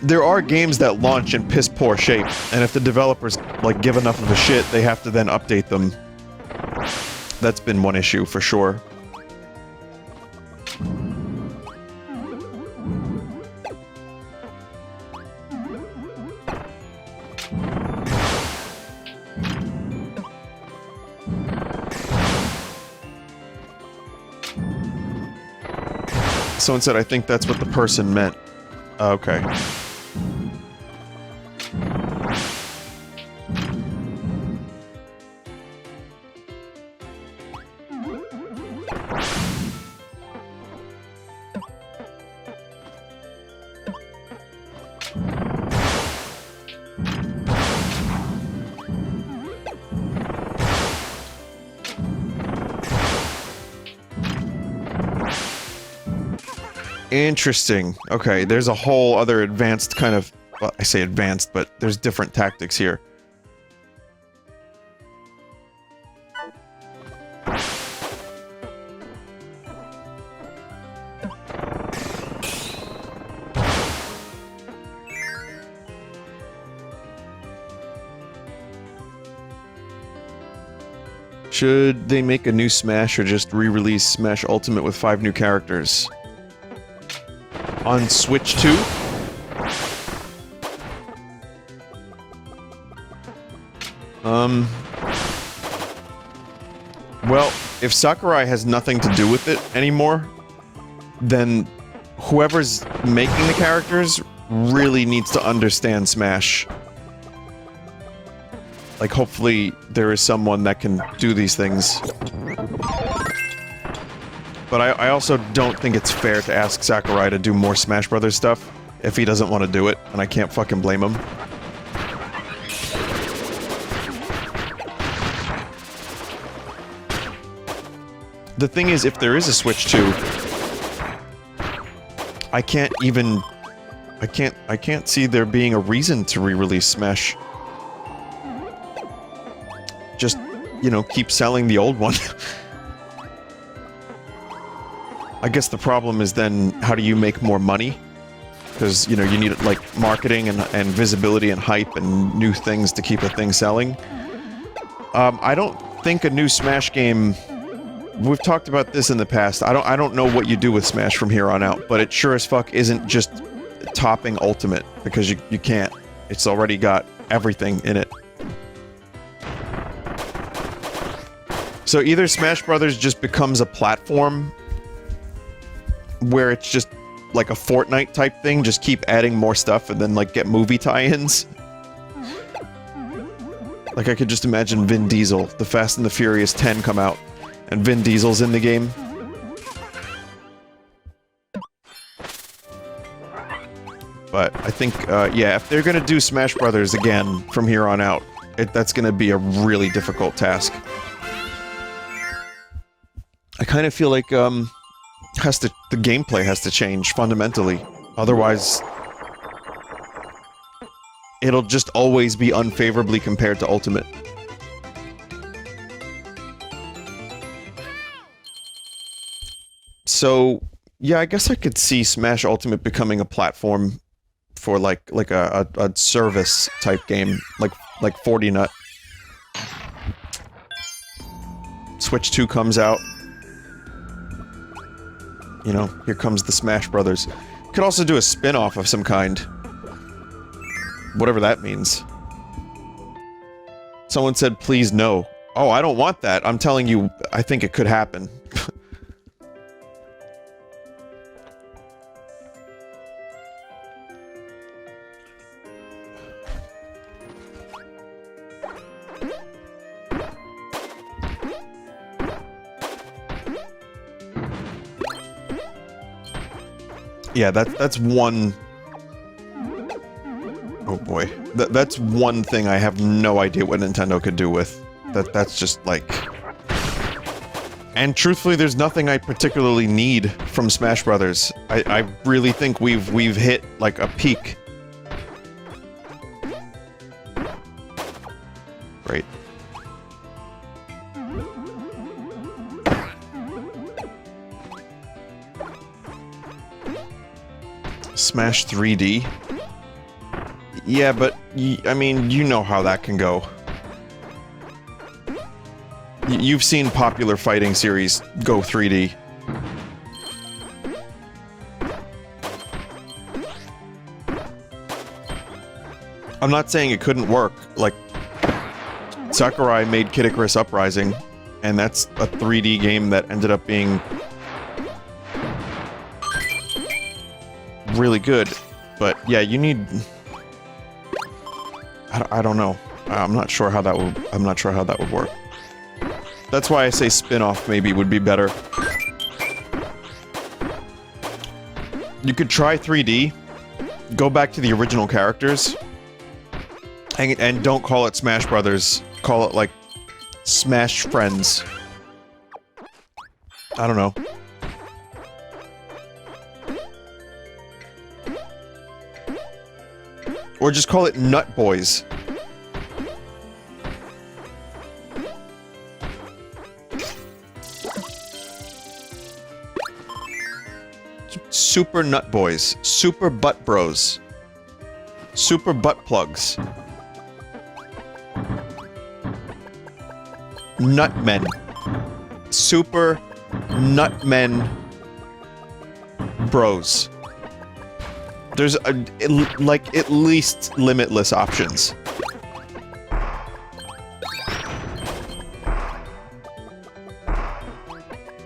There are games that launch in piss-poor shape, and if the developers, like, give enough of a shit, they have to then update them. That's been one issue, for sure. Someone said, I think that's what the person meant. Okay. Interesting. Okay, there's a whole other advanced kind of... Well, I say advanced, but there's different tactics here. Should they make a new Smash or just re-release Smash Ultimate with 5 new characters? On Switch 2? Well, if Sakurai has nothing to do with it anymore, then whoever's making the characters really needs to understand Smash. Like, hopefully there is someone that can do these things. But I also don't think it's fair to ask Sakurai to do more Smash Brothers stuff if he doesn't want to do it, and I can't fucking blame him. The thing is, if there is a Switch 2, I can't see there being a reason to re-release Smash. Just, you know, keep selling the old one. I guess the problem is then, how do you make more money? Because, you know, you need, like, marketing and visibility and hype and new things to keep a thing selling. I don't think a new Smash game... We've talked about this in the past. I don't know what you do with Smash from here on out, but it sure as fuck isn't just topping Ultimate, because you can't. It's already got everything in it. So either Smash Brothers just becomes a platform where it's just like a Fortnite type thing, just keep adding more stuff and then like get movie tie-ins. Like I could just imagine Vin Diesel, the Fast and the Furious 10 come out, and Vin Diesel's in the game. But I think, yeah, if they're gonna do Smash Brothers again from here on out, that's gonna be a really difficult task. I kind of feel like, the gameplay has to change fundamentally. Otherwise, it'll just always be unfavorably compared to Ultimate. So, yeah, I guess I could see Smash Ultimate becoming a platform for like a service type game, like 40 Nut. Switch 2 comes out. You know, here comes the Smash Brothers. Could also do a spin-off of some kind. Whatever that means. Someone said, please no. Oh, I don't want that. I'm telling you, I think it could happen. Yeah, that's one... Oh boy. That's one thing I have no idea what Nintendo could do with. That's just like... And truthfully, there's nothing I particularly need from Smash Brothers. I really think we've hit, like, a peak. Great. Smash 3D? Yeah, but, I mean, you know how that can go. You've seen popular fighting series go 3D. I'm not saying it couldn't work, like, Sakurai made Kid Icarus Uprising, and that's a 3D game that ended up being really good, but yeah, you need... I don't know. I'm not sure how that would work. That's why I say spin-off maybe would be better. You could try 3D, go back to the original characters, and don't call it Smash Brothers, call it like Smash Friends. I don't know. Or just call it Nut Boys. Super Nut Boys. Super Butt Bros. Super Butt Plugs. nutmen. Super nutmen bros. There's like at least limitless options.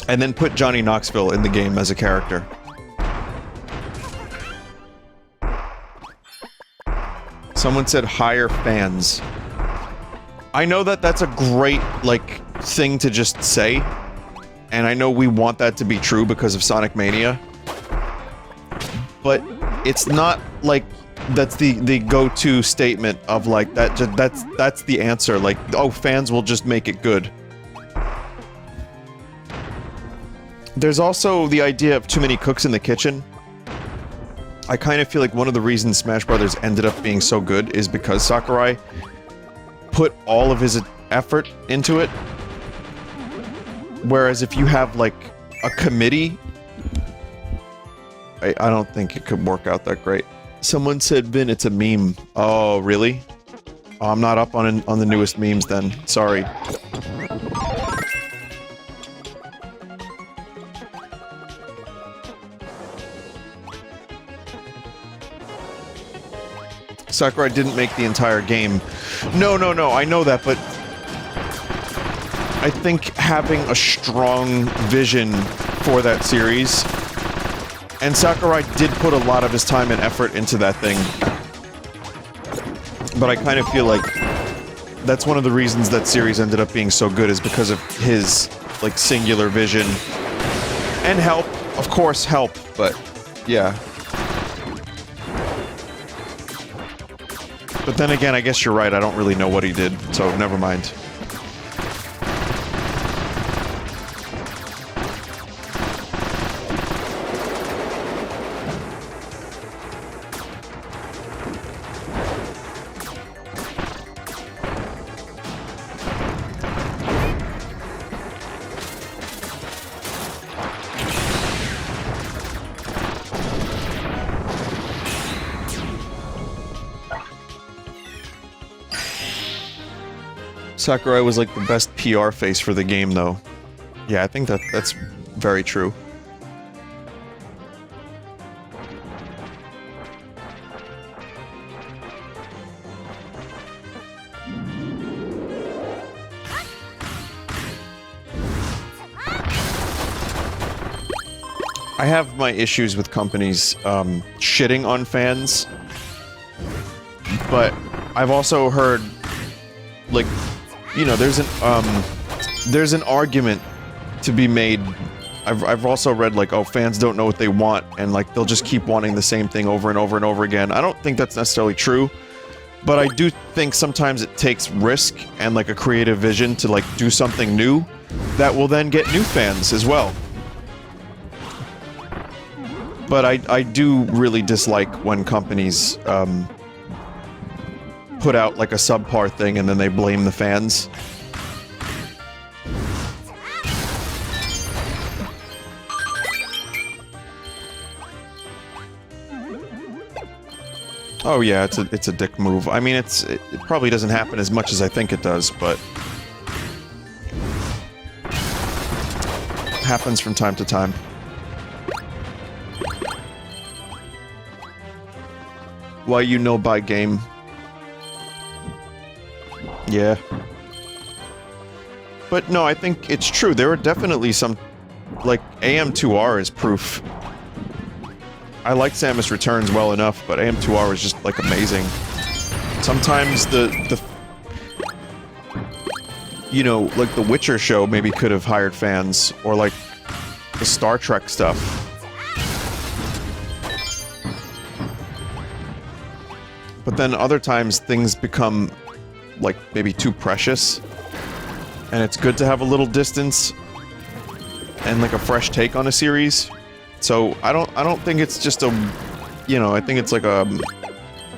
And then put Johnny Knoxville in the game as a character. Someone said hire fans. I know that that's a great, like, thing to just say. And I know we want that to be true because of Sonic Mania. But it's not like that's the go-to statement of like that's the answer. Like, oh, fans will just make it good. There's also the idea of too many cooks in the kitchen. I kind of feel like one of the reasons Smash Brothers ended up being so good is because Sakurai put all of his effort into it. Whereas if you have, like, a committee, I don't think it could work out that great. Someone said, Vin, it's a meme. Oh, really? Oh, I'm not up on the newest memes then. Sorry. Sakurai didn't make the entire game. No, I know that, but I think having a strong vision for that series, and Sakurai did put a lot of his time and effort into that thing, but I kind of feel like that's one of the reasons that series ended up being so good is because of his, like, singular vision. And help, of course, help, but yeah. But then again, I guess you're right, I don't really know what he did, so never mind. Sakurai was like the best PR face for the game, though. Yeah, I think that's very true. I have my issues with companies shitting on fans, but I've also heard, like, you know, there's an argument to be made. I've also read, like, oh, fans don't know what they want, and, like, they'll just keep wanting the same thing over and over and over again. I don't think that's necessarily true, but I do think sometimes it takes risk and, like, a creative vision to, like, do something new that will then get new fans as well. But I do really dislike when companies, put out, like, a subpar thing and then they blame the fans. Oh yeah, it's a dick move. I mean, it probably doesn't happen as much as I think it does, but it happens from time to time. Why you know by game? Yeah. But no, I think it's true. There are definitely some, like, AM2R is proof. I like Samus Returns well enough, but AM2R is just, like, amazing. Sometimes the you know, like the Witcher show maybe could have hired fans, or like the Star Trek stuff. But then other times things become, like, maybe too precious, and it's good to have a little distance and, like, a fresh take on a series. So I don't think it's just a, you know, I think it's like a,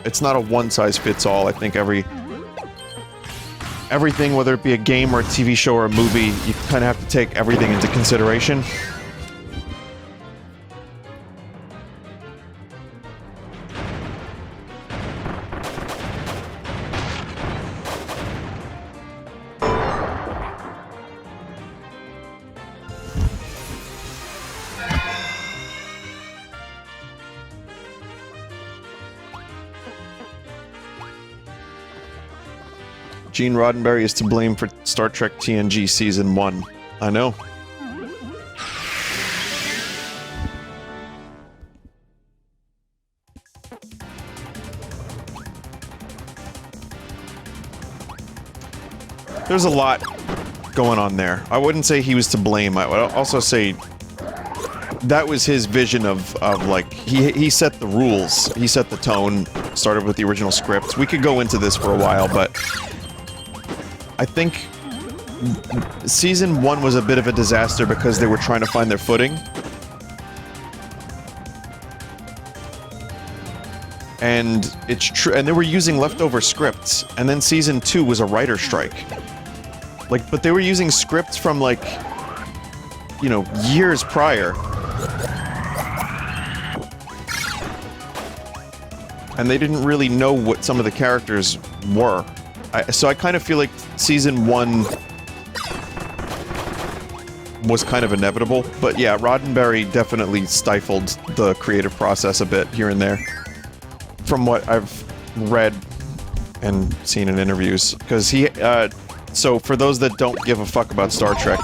it's not a one-size-fits-all. I think everything, whether it be a game or a TV show or a movie, you kind of have to take everything into consideration. Gene Roddenberry is to blame for Star Trek TNG Season 1. I know. There's a lot going on there. I wouldn't say he was to blame. I would also say that was his vision of like, he set the rules. He set the tone, started with the original scripts. We could go into this for a while, but I think Season 1 was a bit of a disaster because they were trying to find their footing. And it's true, and they were using leftover scripts, and then Season 2 was a writer strike. Like, but they were using scripts from, like, you know, years prior. And they didn't really know what some of the characters were. So I kind of feel like Season 1 was kind of inevitable. But yeah, Roddenberry definitely stifled the creative process a bit here and there. From what I've read and seen in interviews. Because he, so for those that don't give a fuck about Star Trek,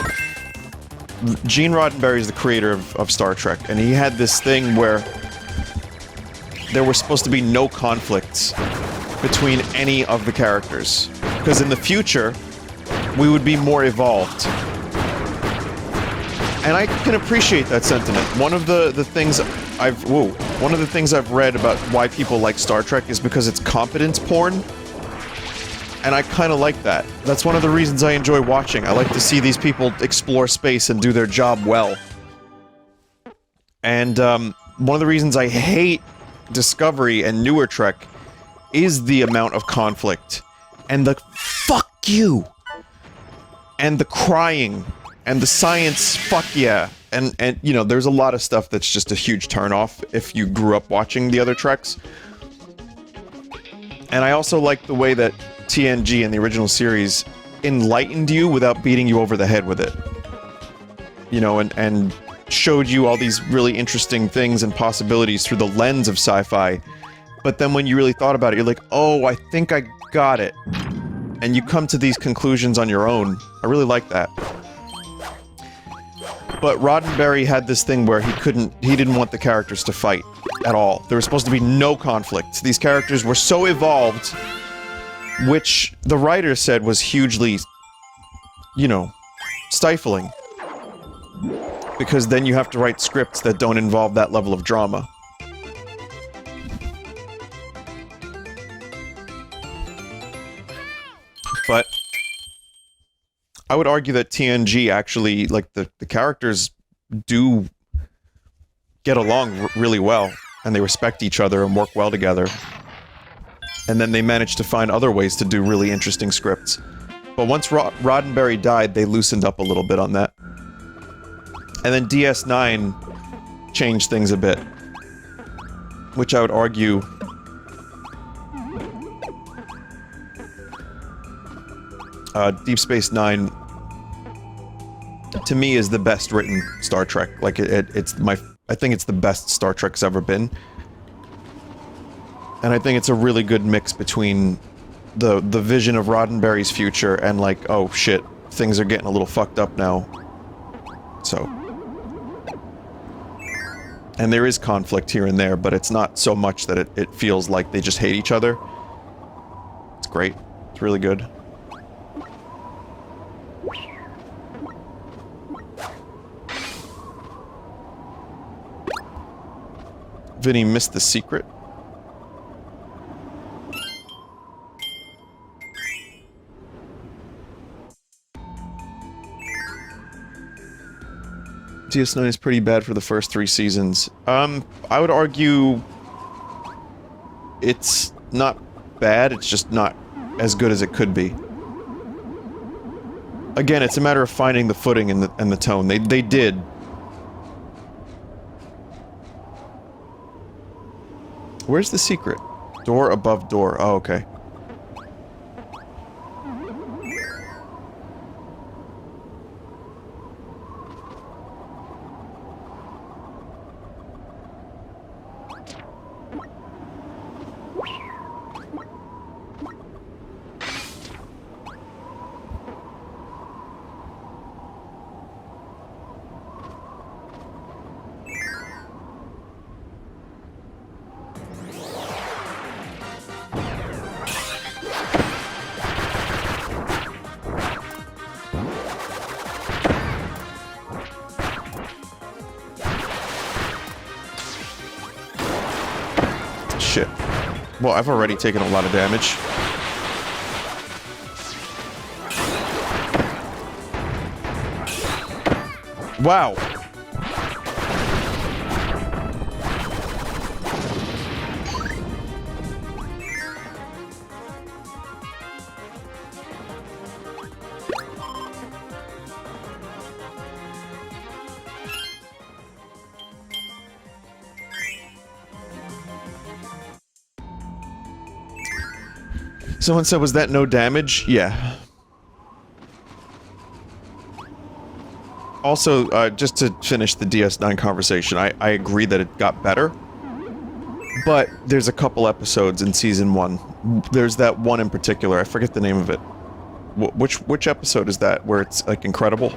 Gene Roddenberry is the creator of Star Trek, and he had this thing where there were supposed to be no conflicts between any of the characters. Because in the future, we would be more evolved. And I can appreciate that sentiment. One of the things one of the things I've read about why people like Star Trek is because it's competence porn. And I kind of like that. That's one of the reasons I enjoy watching. I like to see these people explore space and do their job well. And one of the reasons I hate Discovery and newer Trek is the amount of conflict. And the fuck you! And the crying. And the science fuck yeah. And you know, there's a lot of stuff that's just a huge turnoff if you grew up watching the other Treks. And I also like the way that TNG in the original series enlightened you without beating you over the head with it. You know, and showed you all these really interesting things and possibilities through the lens of sci-fi. But then when you really thought about it, you're like, oh, I think I got it. And you come to these conclusions on your own. I really like that. But Roddenberry had this thing where he didn't want the characters to fight at all. There was supposed to be no conflict. These characters were so evolved, which the writer said was hugely, you know, stifling. Because then you have to write scripts that don't involve that level of drama. But I would argue that TNG actually, like, the characters do get along really well, and they respect each other and work well together. And then they managed to find other ways to do really interesting scripts. But once Roddenberry died, they loosened up a little bit on that. And then DS9 changed things a bit. Which I would argue Deep Space Nine, to me, is the best written Star Trek. Like, I think it's the best Star Trek's ever been. And I think it's a really good mix between the vision of Roddenberry's future and, like, oh shit, things are getting a little fucked up now. So. And there is conflict here and there, but it's not so much that it feels like they just hate each other. It's great. It's really good. Vinny missed the secret. DS9 is pretty bad for the first 3 seasons. I would argue it's not bad, it's just not as good as it could be. Again, it's a matter of finding the footing and the tone. They did. Where's the secret? Door above door. Oh, okay. shit. Well, I've already taken a lot of damage. Wow. Someone said, was that no damage? Yeah. Also, just to finish the DS9 conversation, I agree that it got better. But there's a couple episodes in Season 1. There's that one in particular, I forget the name of it. Which episode is that, where it's, like, incredible?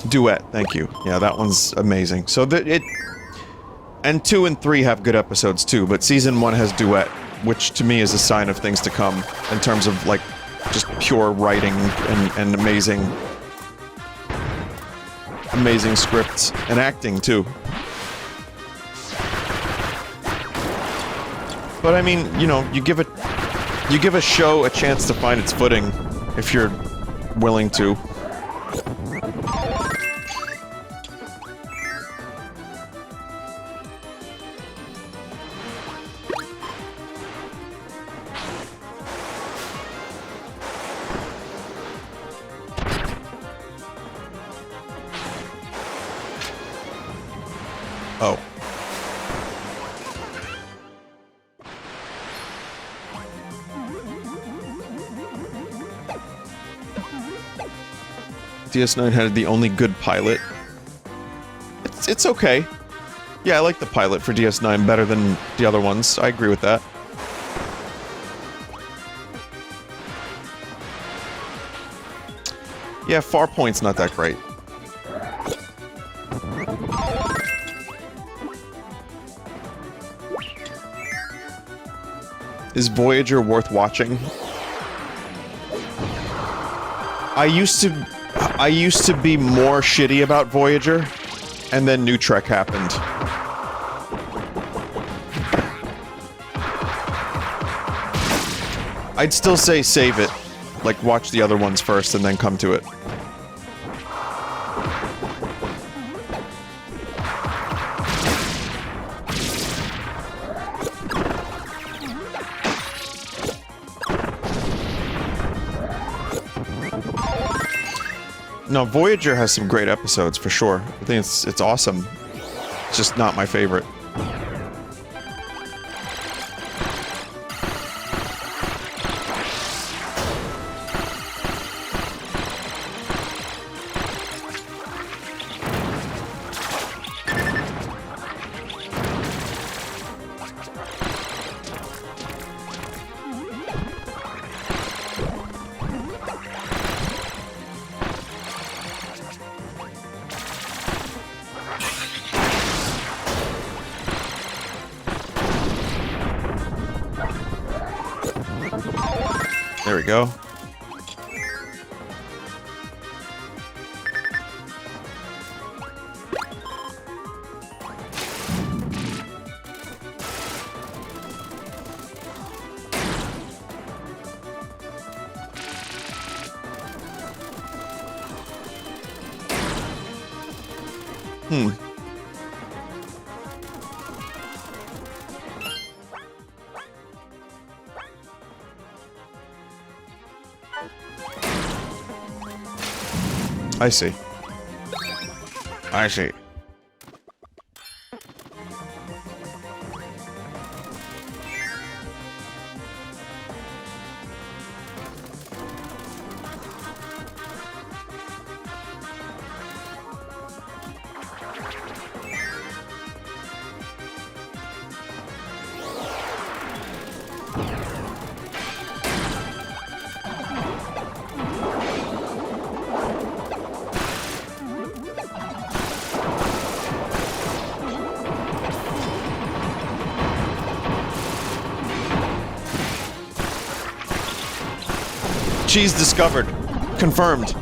Duet, thank you. Yeah, that one's amazing. So, and 2 and 3 have good episodes too, but Season 1 has Duet, which to me is a sign of things to come, in terms of, like, just pure writing and amazing scripts, and acting too. But I mean, you know, you give a show a chance to find its footing, if you're willing to. Oh. DS9 had the only good pilot. It's okay. Yeah, I like the pilot for DS9 better than the other ones. I agree with that. Yeah, Farpoint's not that great. Is Voyager worth watching? I used to be more shitty about Voyager, and then New Trek happened. I'd still say save it. Like, watch the other ones first and then come to it. No, Voyager has some great episodes, for sure. I think it's awesome. It's just not my favorite. There we go. I see. I see. Cheese discovered. Confirmed.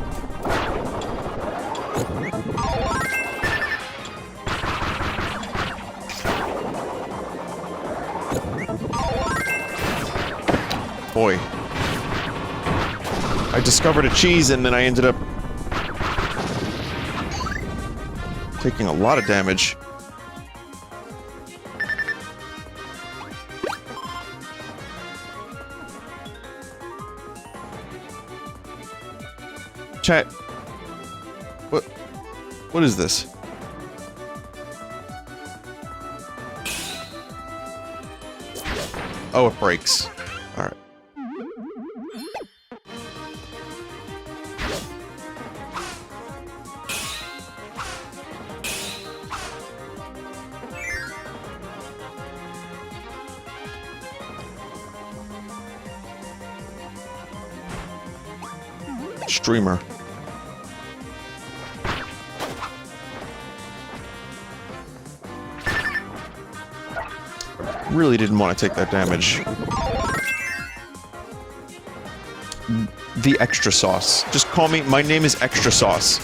Boy. I discovered a cheese and then I ended up taking a lot of damage. Chat. What is this? Oh, it breaks. Alright. Streamer. Really didn't want to take that damage. The extra sauce. Just call me, my name is Extra Sauce.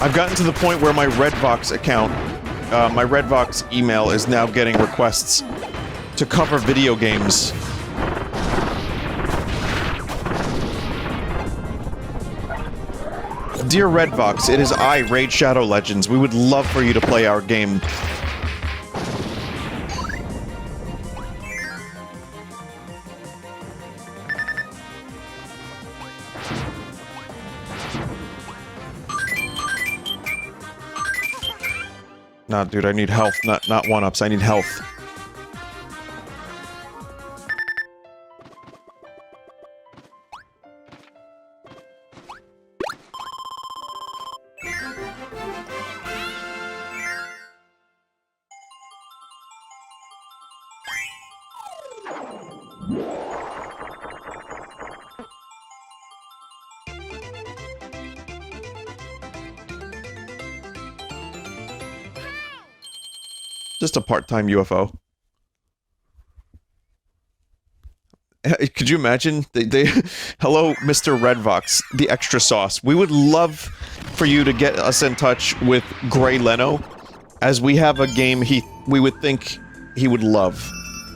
I've gotten to the point where my Redbox account, my Redbox email is now getting requests to cover video games. Dear Redbox, it is I, Raid Shadow Legends. We would love for you to play our game. Nah, dude, I need health, not one-ups. I need health. Just a part-time UFO. Could you imagine? Hello, Mr. Redvox, the extra sauce. We would love for you to get us in touch with Gray Leno, as we have a game we would think he would love.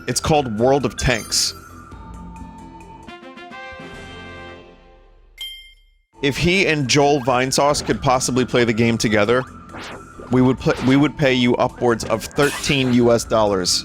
It's called World of Tanks. If he and Joel Vinesauce could possibly play the game together, we would pay you upwards of $13 US.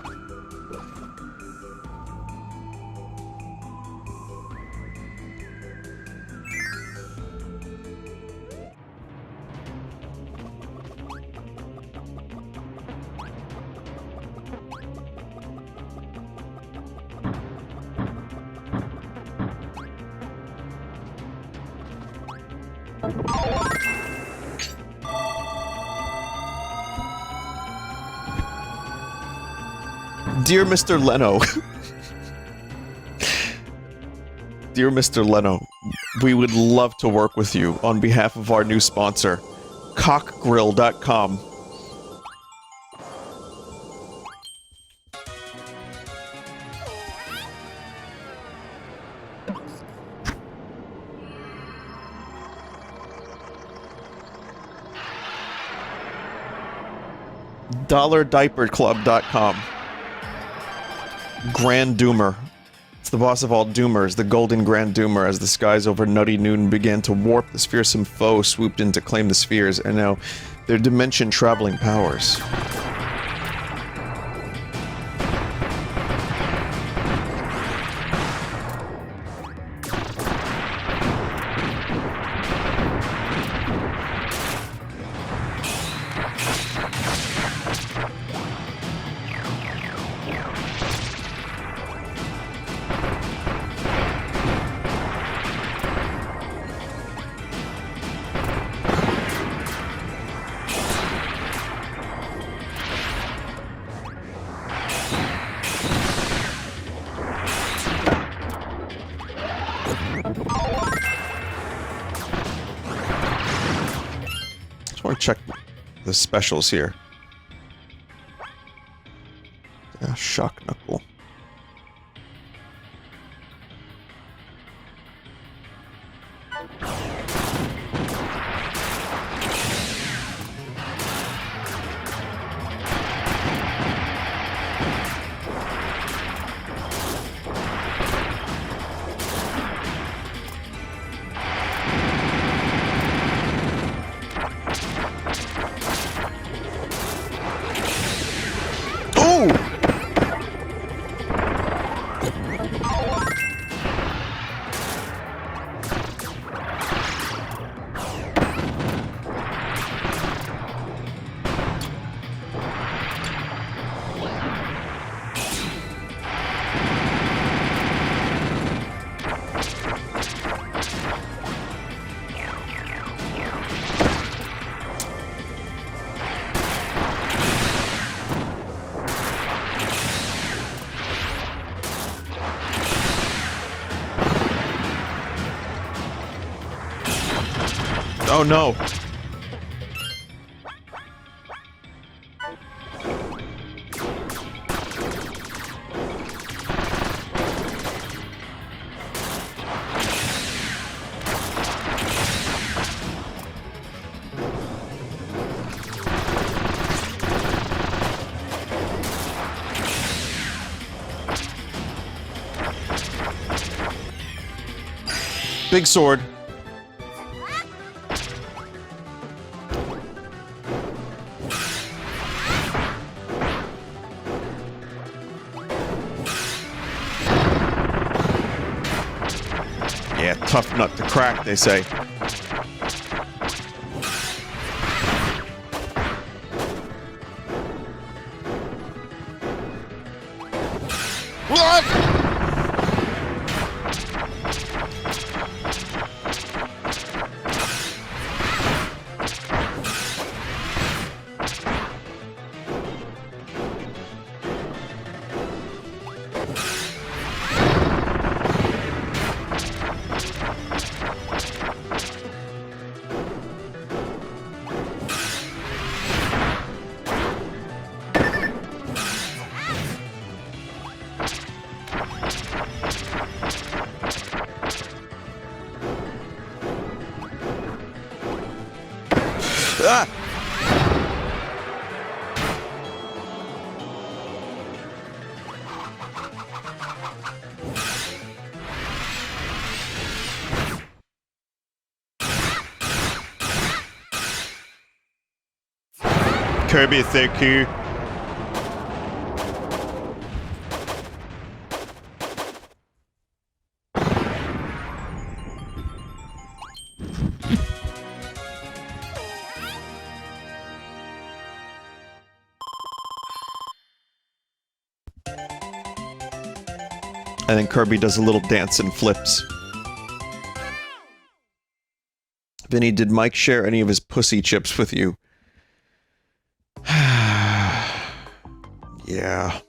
Dear Mr. Leno. Dear Mr. Leno, we would love to work with you on behalf of our new sponsor, cockgrill.com. $diaperclub.com. Grand Doomer. It's the boss of all Doomers, the Golden Grand Doomer, as the skies over Nutty Noon began to warp, this fearsome foe swooped in to claim the spheres, and now their dimension-traveling powers. Check the specials here. Shock knuckle. No! Oh no! Big sword. Yeah, tough nut to crack, they say. What? Ah! Kirby, thank you. And then Kirby does a little dance and flips. Vinny, did Mike share any of his pussy chips with you? Yeah.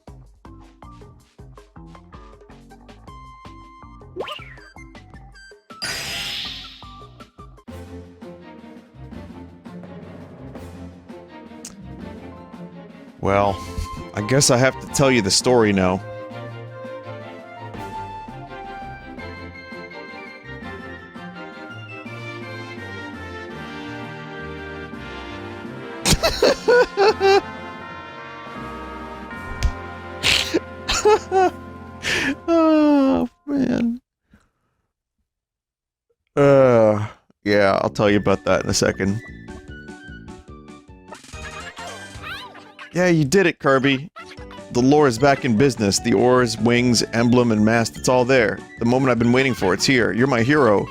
Well, I guess I have to tell you the story now. Oh, man. Yeah, I'll tell you about that in a second. Yeah, you did it, Kirby. The lore is back in business. The oars, wings, emblem, and mast, it's all there. The moment I've been waiting for, it's here. You're my hero.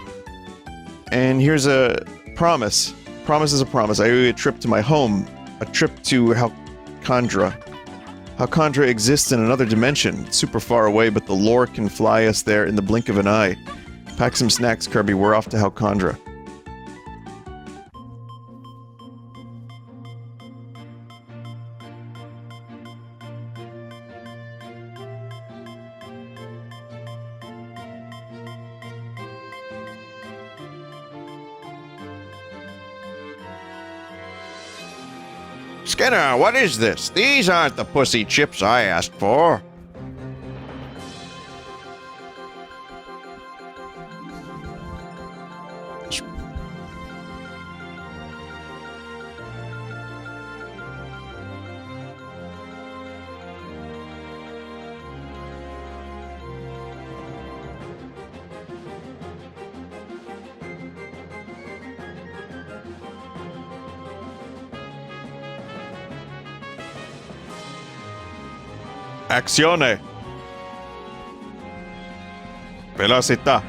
And here's a promise. Promise is a promise. I owe you a trip to my home. A trip to Halcondra. Halcondra exists in another dimension. It's super far away, but the lore can fly us there in the blink of an eye. Pack some snacks, Kirby. We're off to Halcondra. Skinner, what is this? These aren't the pussy chips I asked for. Accione! Velocità!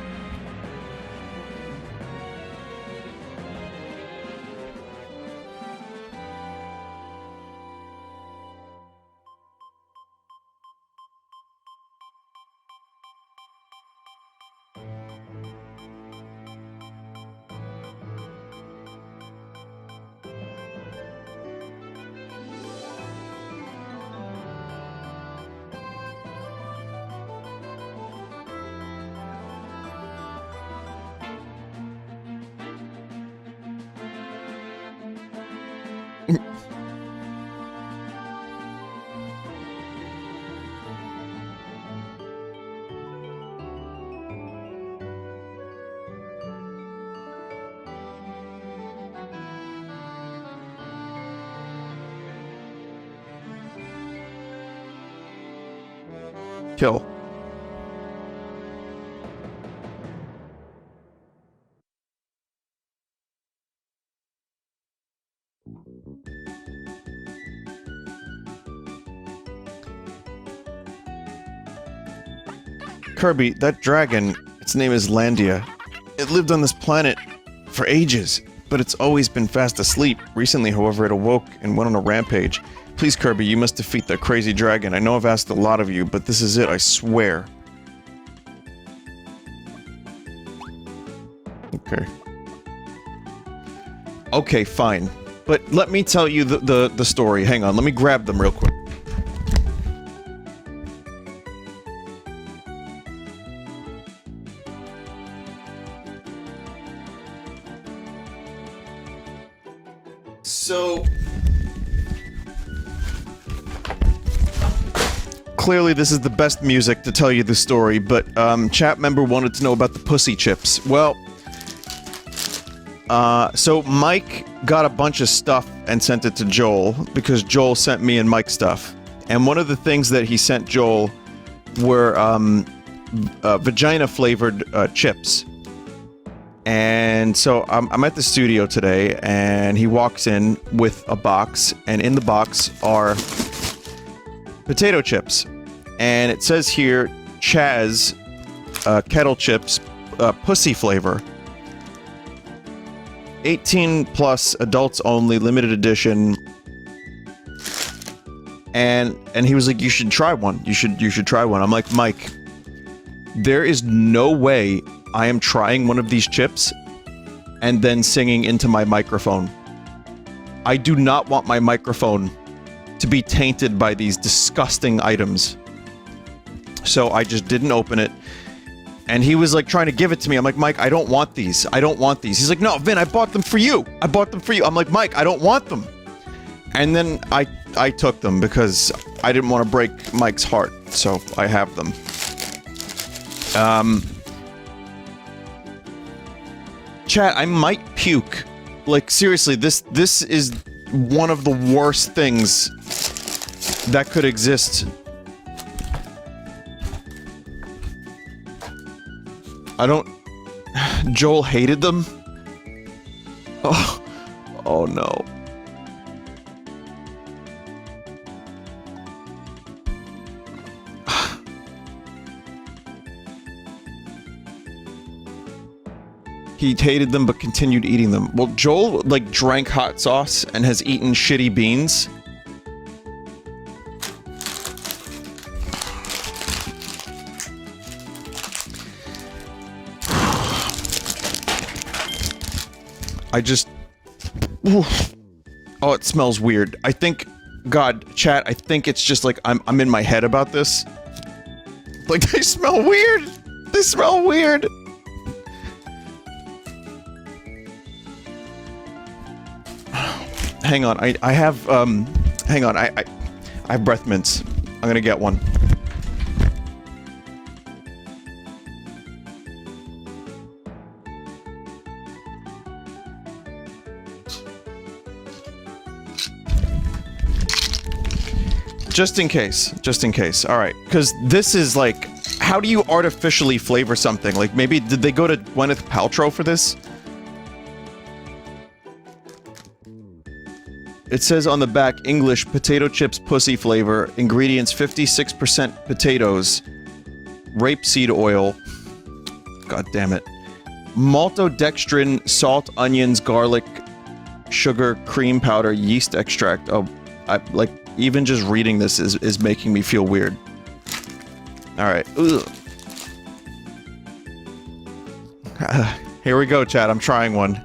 Kill. Kirby, that dragon, its name is Landia. It lived on this planet for ages, but it's always been fast asleep. Recently, however, it awoke and went on a rampage. Please, Kirby, you must defeat that crazy dragon. I know I've asked a lot of you, but this is it, I swear. Okay. Okay, fine. But let me tell you the story. Hang on, let me grab them real quick. So... clearly this is the best music to tell you the story, but, chat member wanted to know about the pussy chips. Well... so Mike got a bunch of stuff and sent it to Joel, because Joel sent me and Mike stuff. And one of the things that he sent Joel were, vagina-flavored, chips. And so, I'm at the studio today, and he walks in with a box, and in the box are potato chips. And it says here, Chaz, kettle chips, pussy flavor. 18 plus, adults only, limited edition. And he was like, you should try one. You should try one. I'm like, Mike, there is no way I am trying one of these chips and then singing into my microphone. I do not want my microphone to be tainted by these disgusting items. So I just didn't open it. And he was like trying to give it to me. I'm like, Mike, I don't want these. I don't want these. He's like, no, Vin, I bought them for you. I bought them for you. I'm like, Mike, I don't want them. And then I took them because I didn't want to break Mike's heart. So I have them. Chat, I might puke. Like, seriously, this is one of the worst things that could exist. I don't... Joel hated them? Oh no. He hated them but continued eating them. Well, Joel, like, drank hot sauce and has eaten shitty beans. I just... Oof. Oh, it smells weird. I think... God, chat, I think it's just like I'm in my head about this. Like, they smell weird! They smell weird! Hang on, I have, hang on, I have breath mints. I'm gonna get one. Just in case. Alright, because this is like, how do you artificially flavor something? Like, maybe, did they go to Gwyneth Paltrow for this? It says on the back, English, potato chips pussy flavor, ingredients 56% potatoes, rapeseed oil, god damn it, maltodextrin, salt, onions, garlic, sugar, cream powder, yeast extract. Oh, like, even just reading this is making me feel weird. Alright, ugh. Here we go, chat, I'm trying one.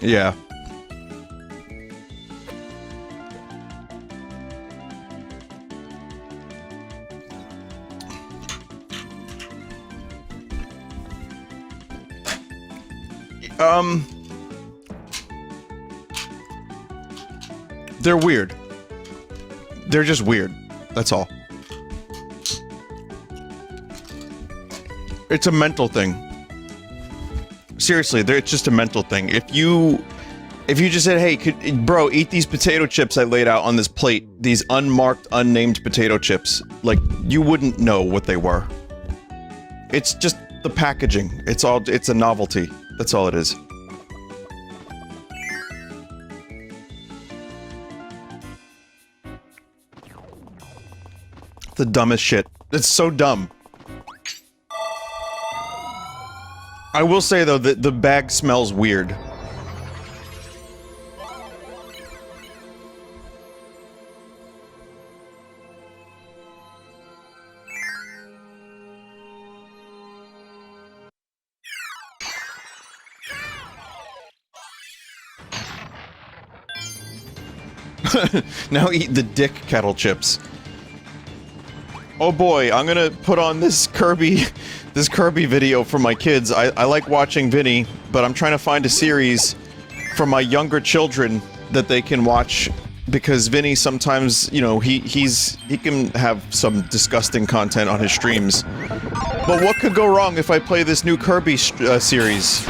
Yeah. They're weird. They're just weird. That's all. It's a mental thing. Seriously, it's just a mental thing. If you just said, hey, bro, eat these potato chips I laid out on this plate, these unmarked, unnamed potato chips, like, you wouldn't know what they were. It's just the packaging. It's a novelty. That's all it is. The dumbest shit. It's so dumb. I will say, though, that the bag smells weird. Now eat the dick kettle chips. Oh boy, I'm gonna put on this Kirby video for my kids. I like watching Vinny, but I'm trying to find a series for my younger children that they can watch, because Vinny sometimes, you know, he can have some disgusting content on his streams. But what could go wrong if I play this new Kirby series?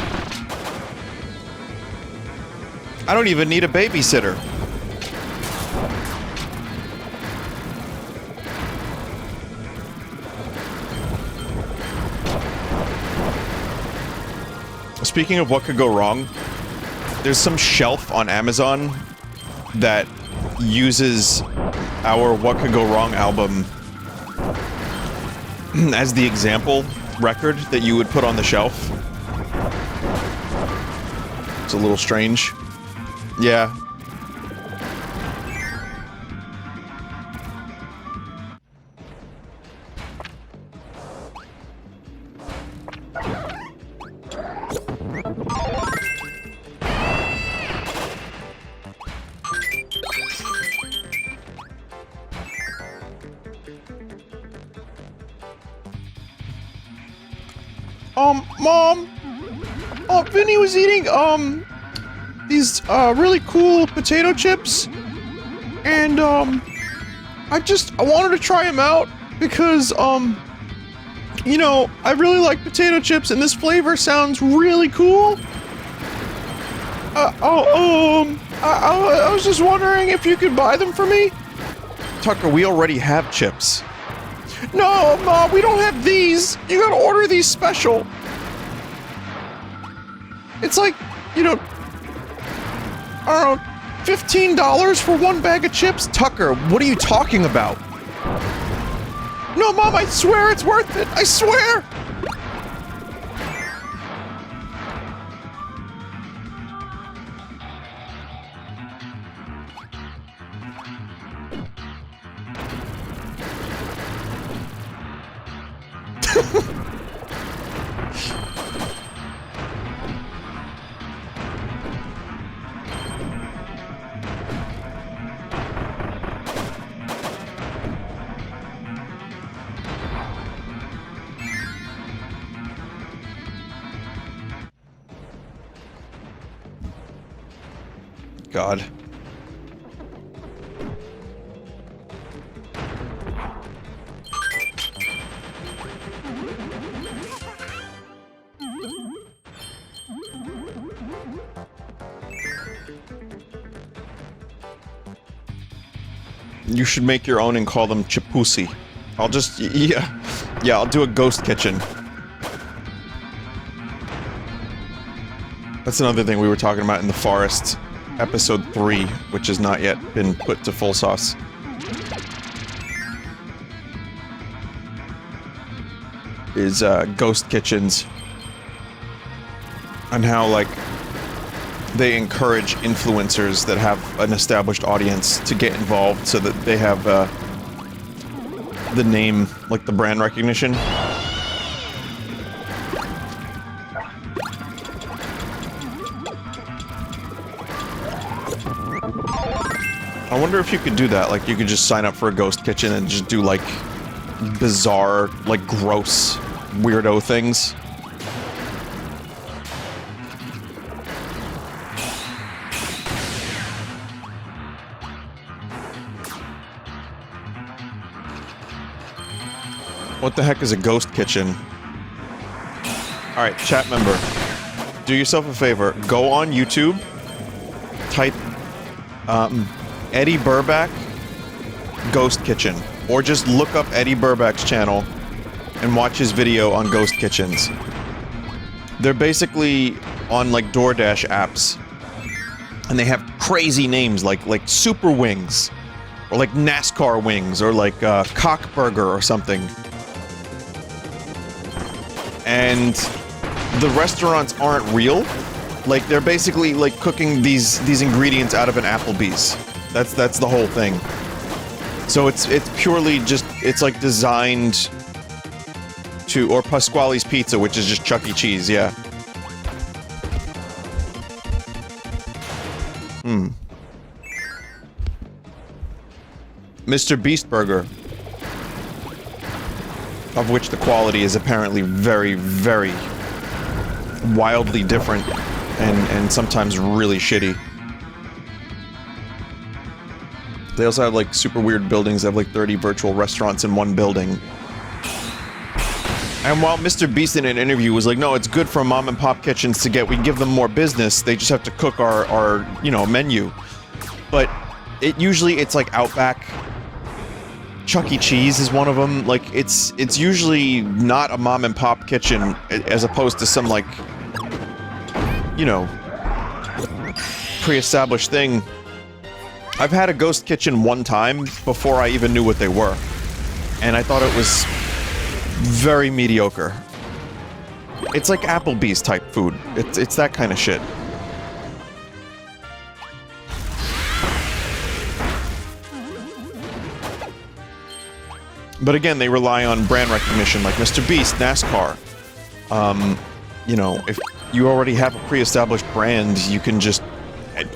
I don't even need a babysitter. Speaking of what could go wrong, there's some shelf on Amazon that uses our What Could Go Wrong album as the example record that you would put on the shelf. It's a little strange. Yeah. Mom! Vinny was eating, these, really cool potato chips, and, I wanted to try them out, because, you know, I really like potato chips, and this flavor sounds really cool. I was just wondering if you could buy them for me? Tucker, we already have chips. No, Mom, we don't have these. You gotta order these special. It's like, you know, I don't know, $15 for one bag of chips? Tucker, what are you talking about? No, Mom, I swear it's worth it. I swear. God. You should make your own and call them Chipusi. I'll just... Yeah, I'll do a ghost kitchen. That's another thing we were talking about in the forest. Episode 3, which has not yet been put to full sauce. Is, ghost kitchens. And how, like, they encourage influencers that have an established audience to get involved so that they have, the name, like the brand recognition. I wonder if you could do that, like you could just sign up for a ghost kitchen and just do like bizarre, like gross, weirdo things. What the heck is a ghost kitchen? Alright, chat member. Do yourself a favor. Go on YouTube. Type, Eddie Burback Ghost Kitchen. Or just look up Eddie Burback's channel and watch his video on ghost kitchens. They're basically on, like, DoorDash apps. And they have crazy names like Super Wings. Or like NASCAR Wings. Or like, Cock Burger or something. And the restaurants aren't real. Like, they're basically, like, cooking these ingredients out of an Applebee's. That's the whole thing. So it's purely just, it's like designed to, or Pasquale's Pizza, which is just Chuck E. Cheese, yeah. Mr. Beast Burger. Of which the quality is apparently very, very wildly different and sometimes really shitty. They also have, like, super weird buildings. They have, like, 30 virtual restaurants in one building. And while Mr. Beast in an interview was like, no, it's good for mom and pop kitchens to get, we give them more business, they just have to cook our you know, menu. But it's like Outback. Chuck E. Cheese is one of them. Like, it's usually not a mom and pop kitchen as opposed to some, like, you know, pre-established thing. I've had a ghost kitchen one time before I even knew what they were. And I thought it was very mediocre. It's like Applebee's type food. It's that kind of shit. But again, they rely on brand recognition, like Mr. Beast, NASCAR. You know, if you already have a pre-established brand, you can just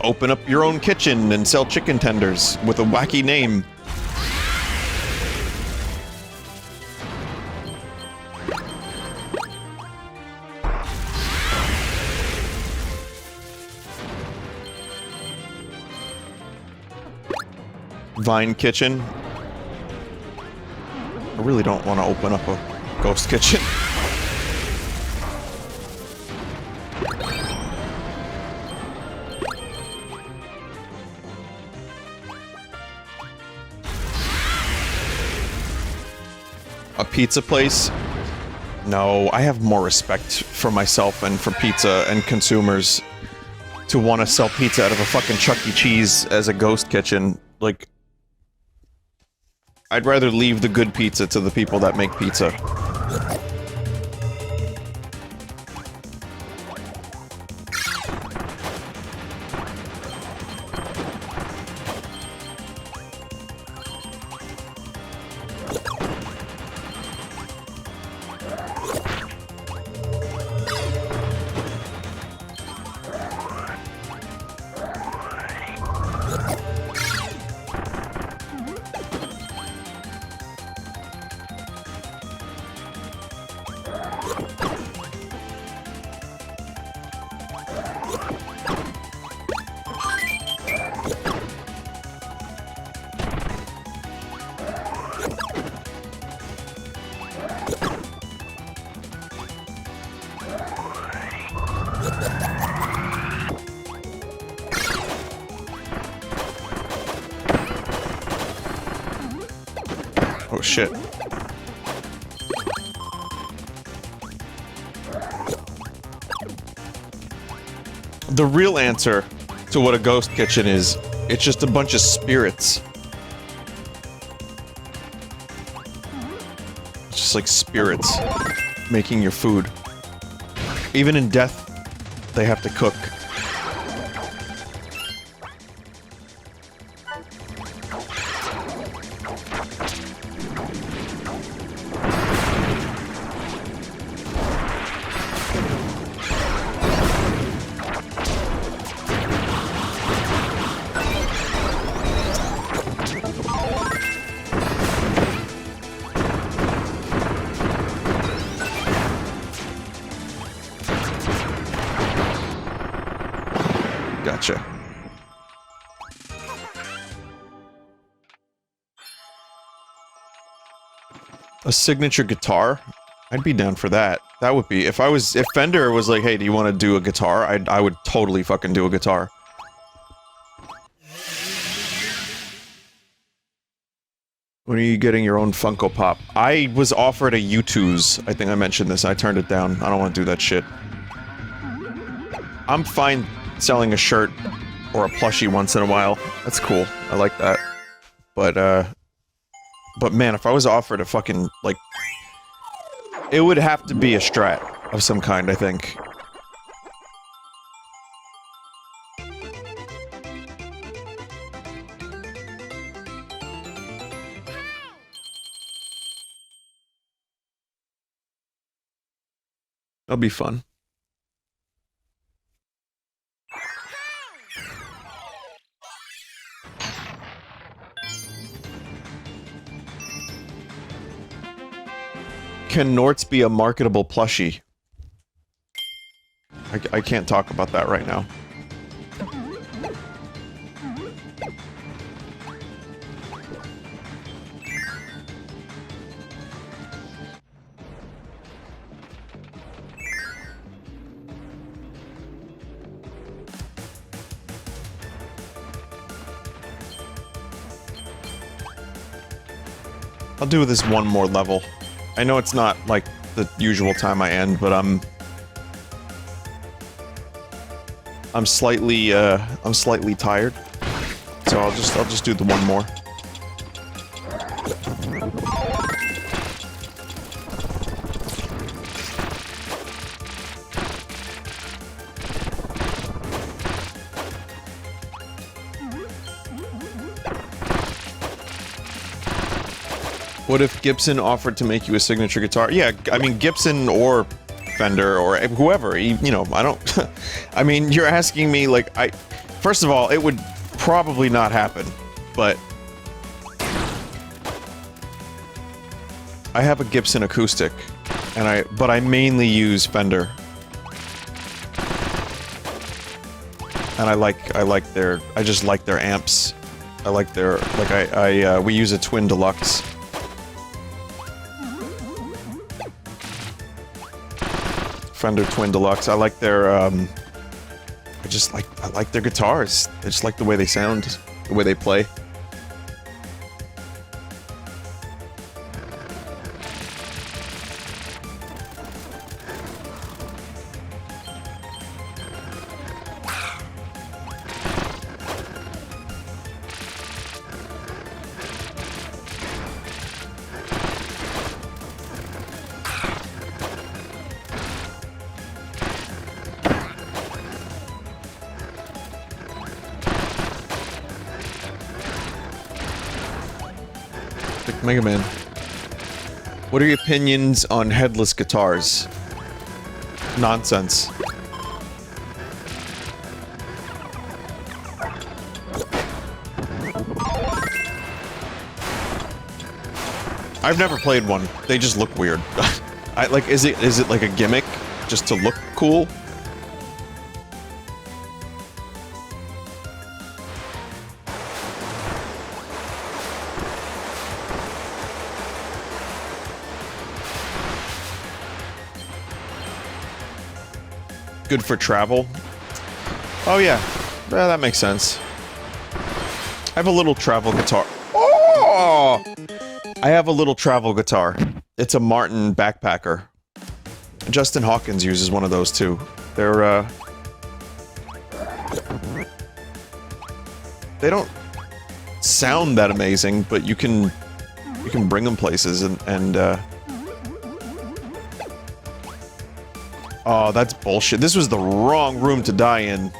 open up your own kitchen and sell chicken tenders with a wacky name. Vine Kitchen. I really don't want to open up a ghost kitchen. A pizza place? No, I have more respect for myself and for pizza and consumers to want to sell pizza out of a fucking Chuck E. Cheese as a ghost kitchen. Like, I'd rather leave the good pizza to the people that make pizza. shit. The real answer to what a ghost kitchen is, it's just a bunch of spirits. It's just like spirits making your food. Even in death, they have to cook. Gotcha. A signature guitar? I'd be down for that. That would be, if Fender was like, hey, do you want to do a guitar? I would totally fucking do a guitar. When are you getting your own Funko Pop? I was offered a U2's. I think I mentioned this. I turned it down. I don't want to do that shit. I'm fine selling a shirt or a plushie once in a while. That's cool. I like that. But man, if I was offered a fucking, like... It would have to be a Strat of some kind, I think. That'll be fun. Can Norts be a marketable plushie? I can't talk about that right now. I'll do this one more level. I know it's not, like, the usual time I end, but I'm slightly tired. So I'll just do the one more. What if Gibson offered to make you a signature guitar? Yeah, I mean, Gibson or Fender or whoever, you know, I don't... I mean, you're asking me, like, first of all, it would probably not happen, but... I have a Gibson acoustic, but I mainly use Fender. And I just like their amps. I like their, like, we use a twin Deluxe. Fender Twin Deluxe. I like their, I like their guitars. I just like the way they sound, the way they play. Mega Man. What are your opinions on headless guitars? Nonsense. I've never played one. They just look weird. Is it like a gimmick just to look cool? Good for travel? Oh yeah, that makes sense. I have a little travel guitar. Oh! I have a little travel guitar. It's a Martin backpacker. Justin Hawkins uses one of those too. They're, they don't sound that amazing, but you can bring them places and oh, that's bullshit. This was the wrong room to die in.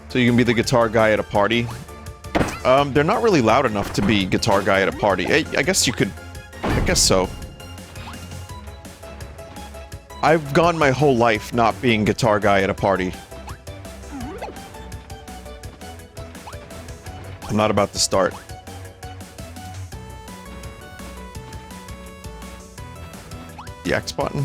So you can be the guitar guy at a party. They're not really loud enough to be guitar guy at a party. I guess you could... I guess so. I've gone my whole life not being guitar guy at a party. I'm not about to start. The X button?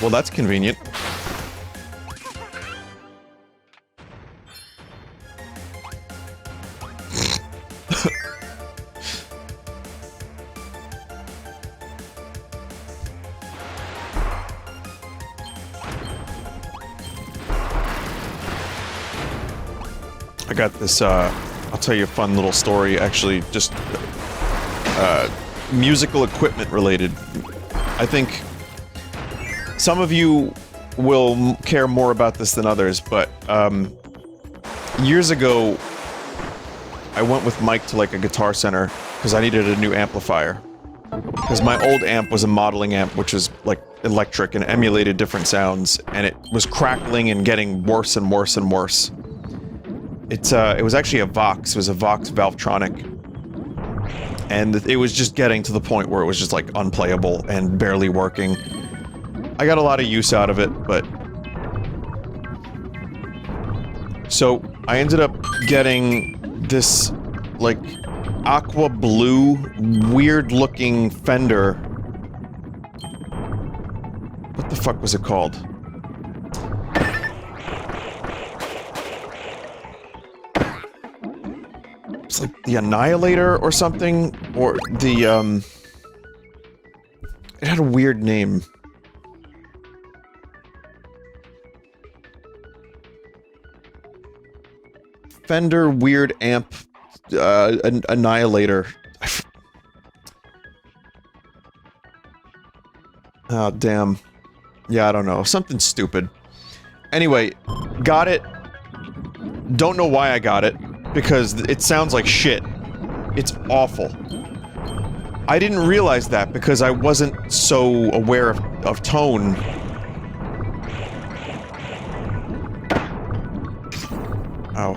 Well, that's convenient. I got this, I'll tell you a fun little story, actually, just, musical equipment related. I think some of you will care more about this than others, but, years ago, I went with Mike to, like, a Guitar Center, because I needed a new amplifier. Because my old amp was a modeling amp, which was, like, electric and emulated different sounds, and it was crackling and getting worse and worse and worse. It was actually a Vox. It was a Vox Valvetronic. And it was just getting to the point where it was just, like, unplayable and barely working. I got a lot of use out of it, but... So, I ended up getting this, like, aqua blue, weird-looking Fender. What the fuck was it called? It's like the Annihilator or something, or the, it had a weird name. Fender Weird Amp, Annihilator. Oh, damn. Yeah, I don't know. Something stupid. Anyway, got it. Don't know why I got it. Because it sounds like shit. It's awful. I didn't realize that because I wasn't so aware of tone. Oh.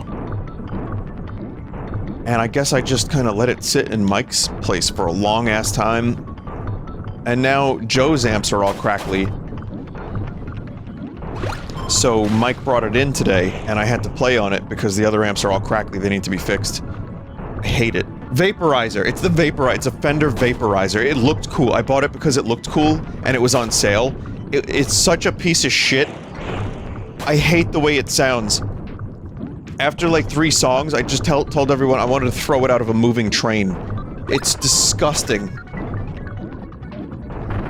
And I guess I just kind of let it sit in Mike's place for a long-ass time. And now Joe's amps are all crackly. So Mike brought it in today, and I had to play on it because the other amps are all crackly, they need to be fixed. I hate it. Vaporizer! It's the Vaporizer, it's a Fender Vaporizer. It looked cool. I bought it because it looked cool, and it was on sale. It's such a piece of shit. I hate the way it sounds. After like 3 songs, I just told everyone I wanted to throw it out of a moving train. It's disgusting.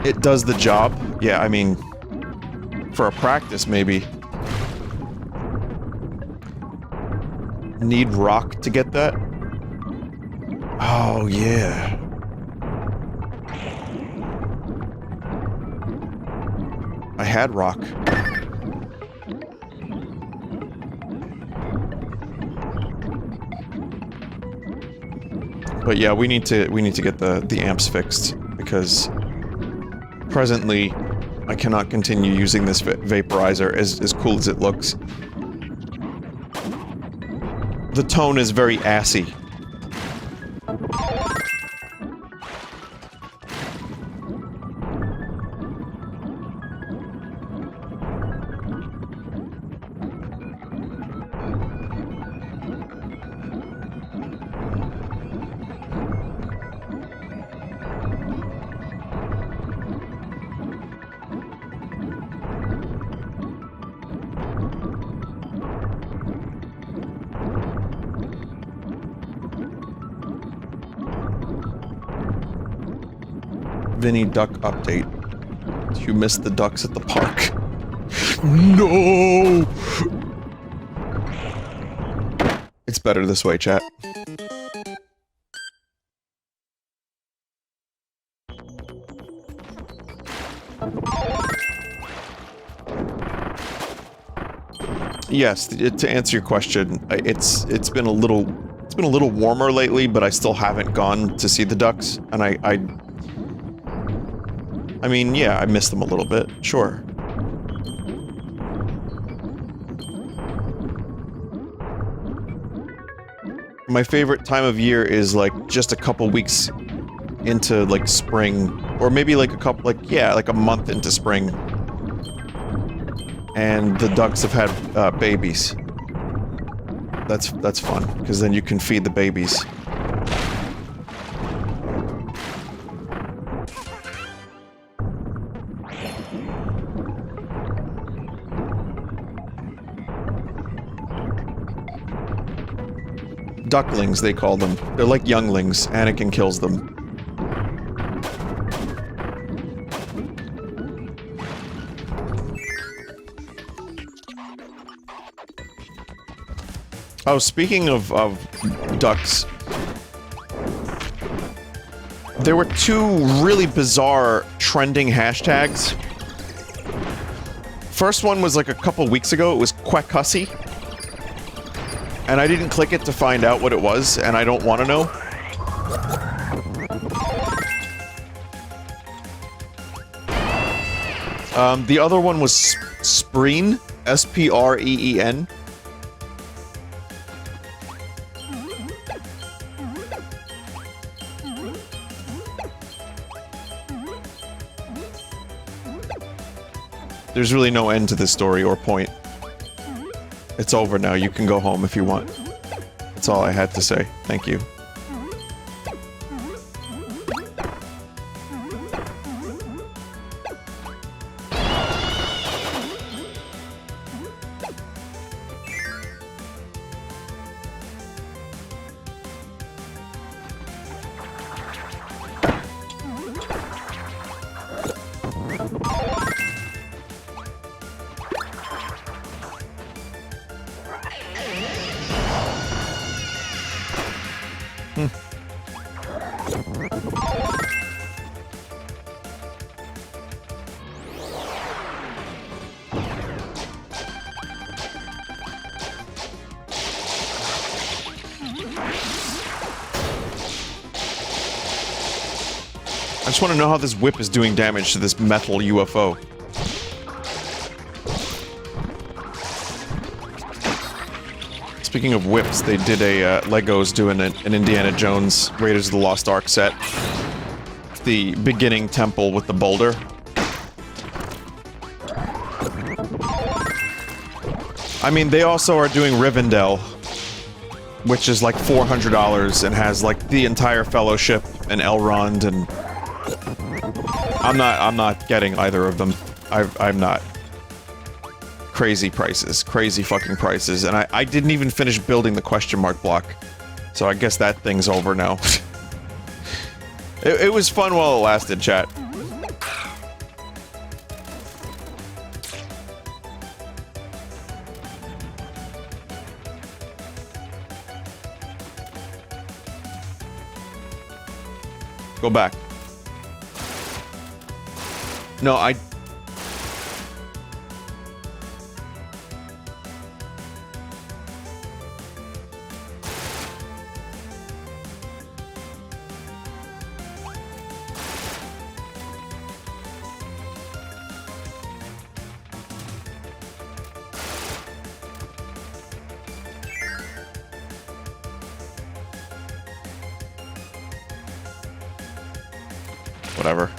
It does the job. Yeah, I mean... for a practice, maybe. Need rock to get that? Oh, yeah. I had rock. But yeah, we need to get the amps fixed, because presently I cannot continue using this vaporizer as cool as it looks. The tone is very assy. Vinny duck update. You missed the ducks at the park. No! It's better this way, chat. Yes, to answer your question, it's been a little warmer lately, but I still haven't gone to see the ducks, and I mean, yeah, I miss them a little bit, sure. My favorite time of year is like just a couple weeks into like spring, or maybe like like a month into spring. And the ducks have had babies. That's fun, because then you can feed the babies. Ducklings, they call them. They're like younglings. Anakin kills them. Oh, speaking of ducks, there were two really bizarre trending hashtags. First one was like a couple weeks ago. It was Quackhussy. And I didn't click it to find out what it was, and I don't want to know. The other one was Spreen, S-P-R-E-E-N. There's really no end to this story or point. It's over now. You can go home if you want. That's all I had to say. Thank you. I just want to know how this whip is doing damage to this metal UFO. Speaking of whips, they did a, Lego's doing an Indiana Jones Raiders of the Lost Ark set. The beginning temple with the boulder. I mean, they also are doing Rivendell, which is like $400 and has like the entire Fellowship and Elrond, and I'm not getting either of them. I'm not. Crazy prices. Crazy fucking prices. And I didn't even finish building the question mark block. So I guess that thing's over now. It was fun while it lasted, chat. Go back. No, whatever.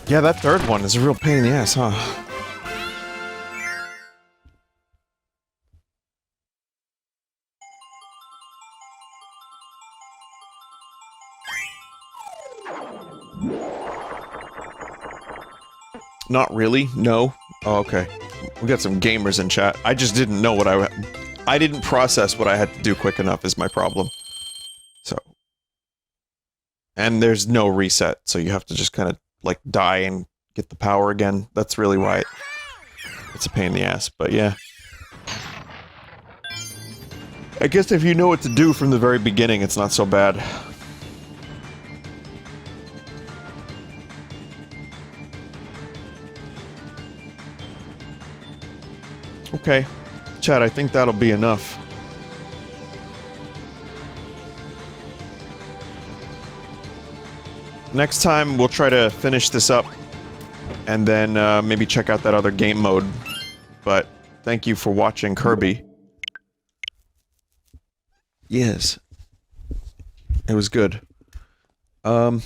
Yeah, that third one is a real pain in the ass, huh? Not really, no. Oh, okay. We got some gamers in chat. I just didn't know what I didn't process what I had to do quick enough is my problem. So. And there's no reset, so you have to just kind of, like, die and get the power again. That's really why it's a pain in the ass, but yeah. I guess if you know what to do from the very beginning, it's not so bad. Okay. Chat, I think that'll be enough. Next time, we'll try to finish this up, and then maybe check out that other game mode. But thank you for watching Kirby. Yes. It was good. I'll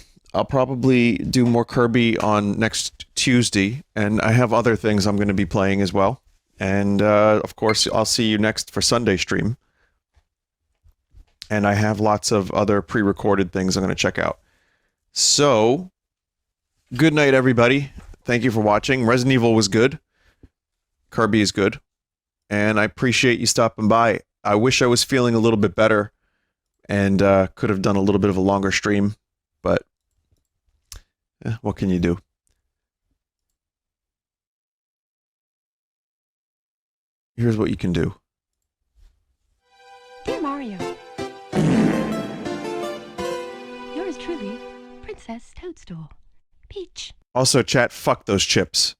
probably do more Kirby on next Tuesday, and I have other things I'm going to be playing as well. And, of course, I'll see you next for Sunday stream. And I have lots of other pre-recorded things I'm going to check out. So, good night, everybody. Thank you for watching. Resident Evil was good. Kirby is good. And I appreciate you stopping by. I wish I was feeling a little bit better and could have done a little bit of a longer stream, but what can you do? Here's what you can do. Dear Mario, yours truly, Princess Toadstool. Peach. Also, chat, fuck those chips.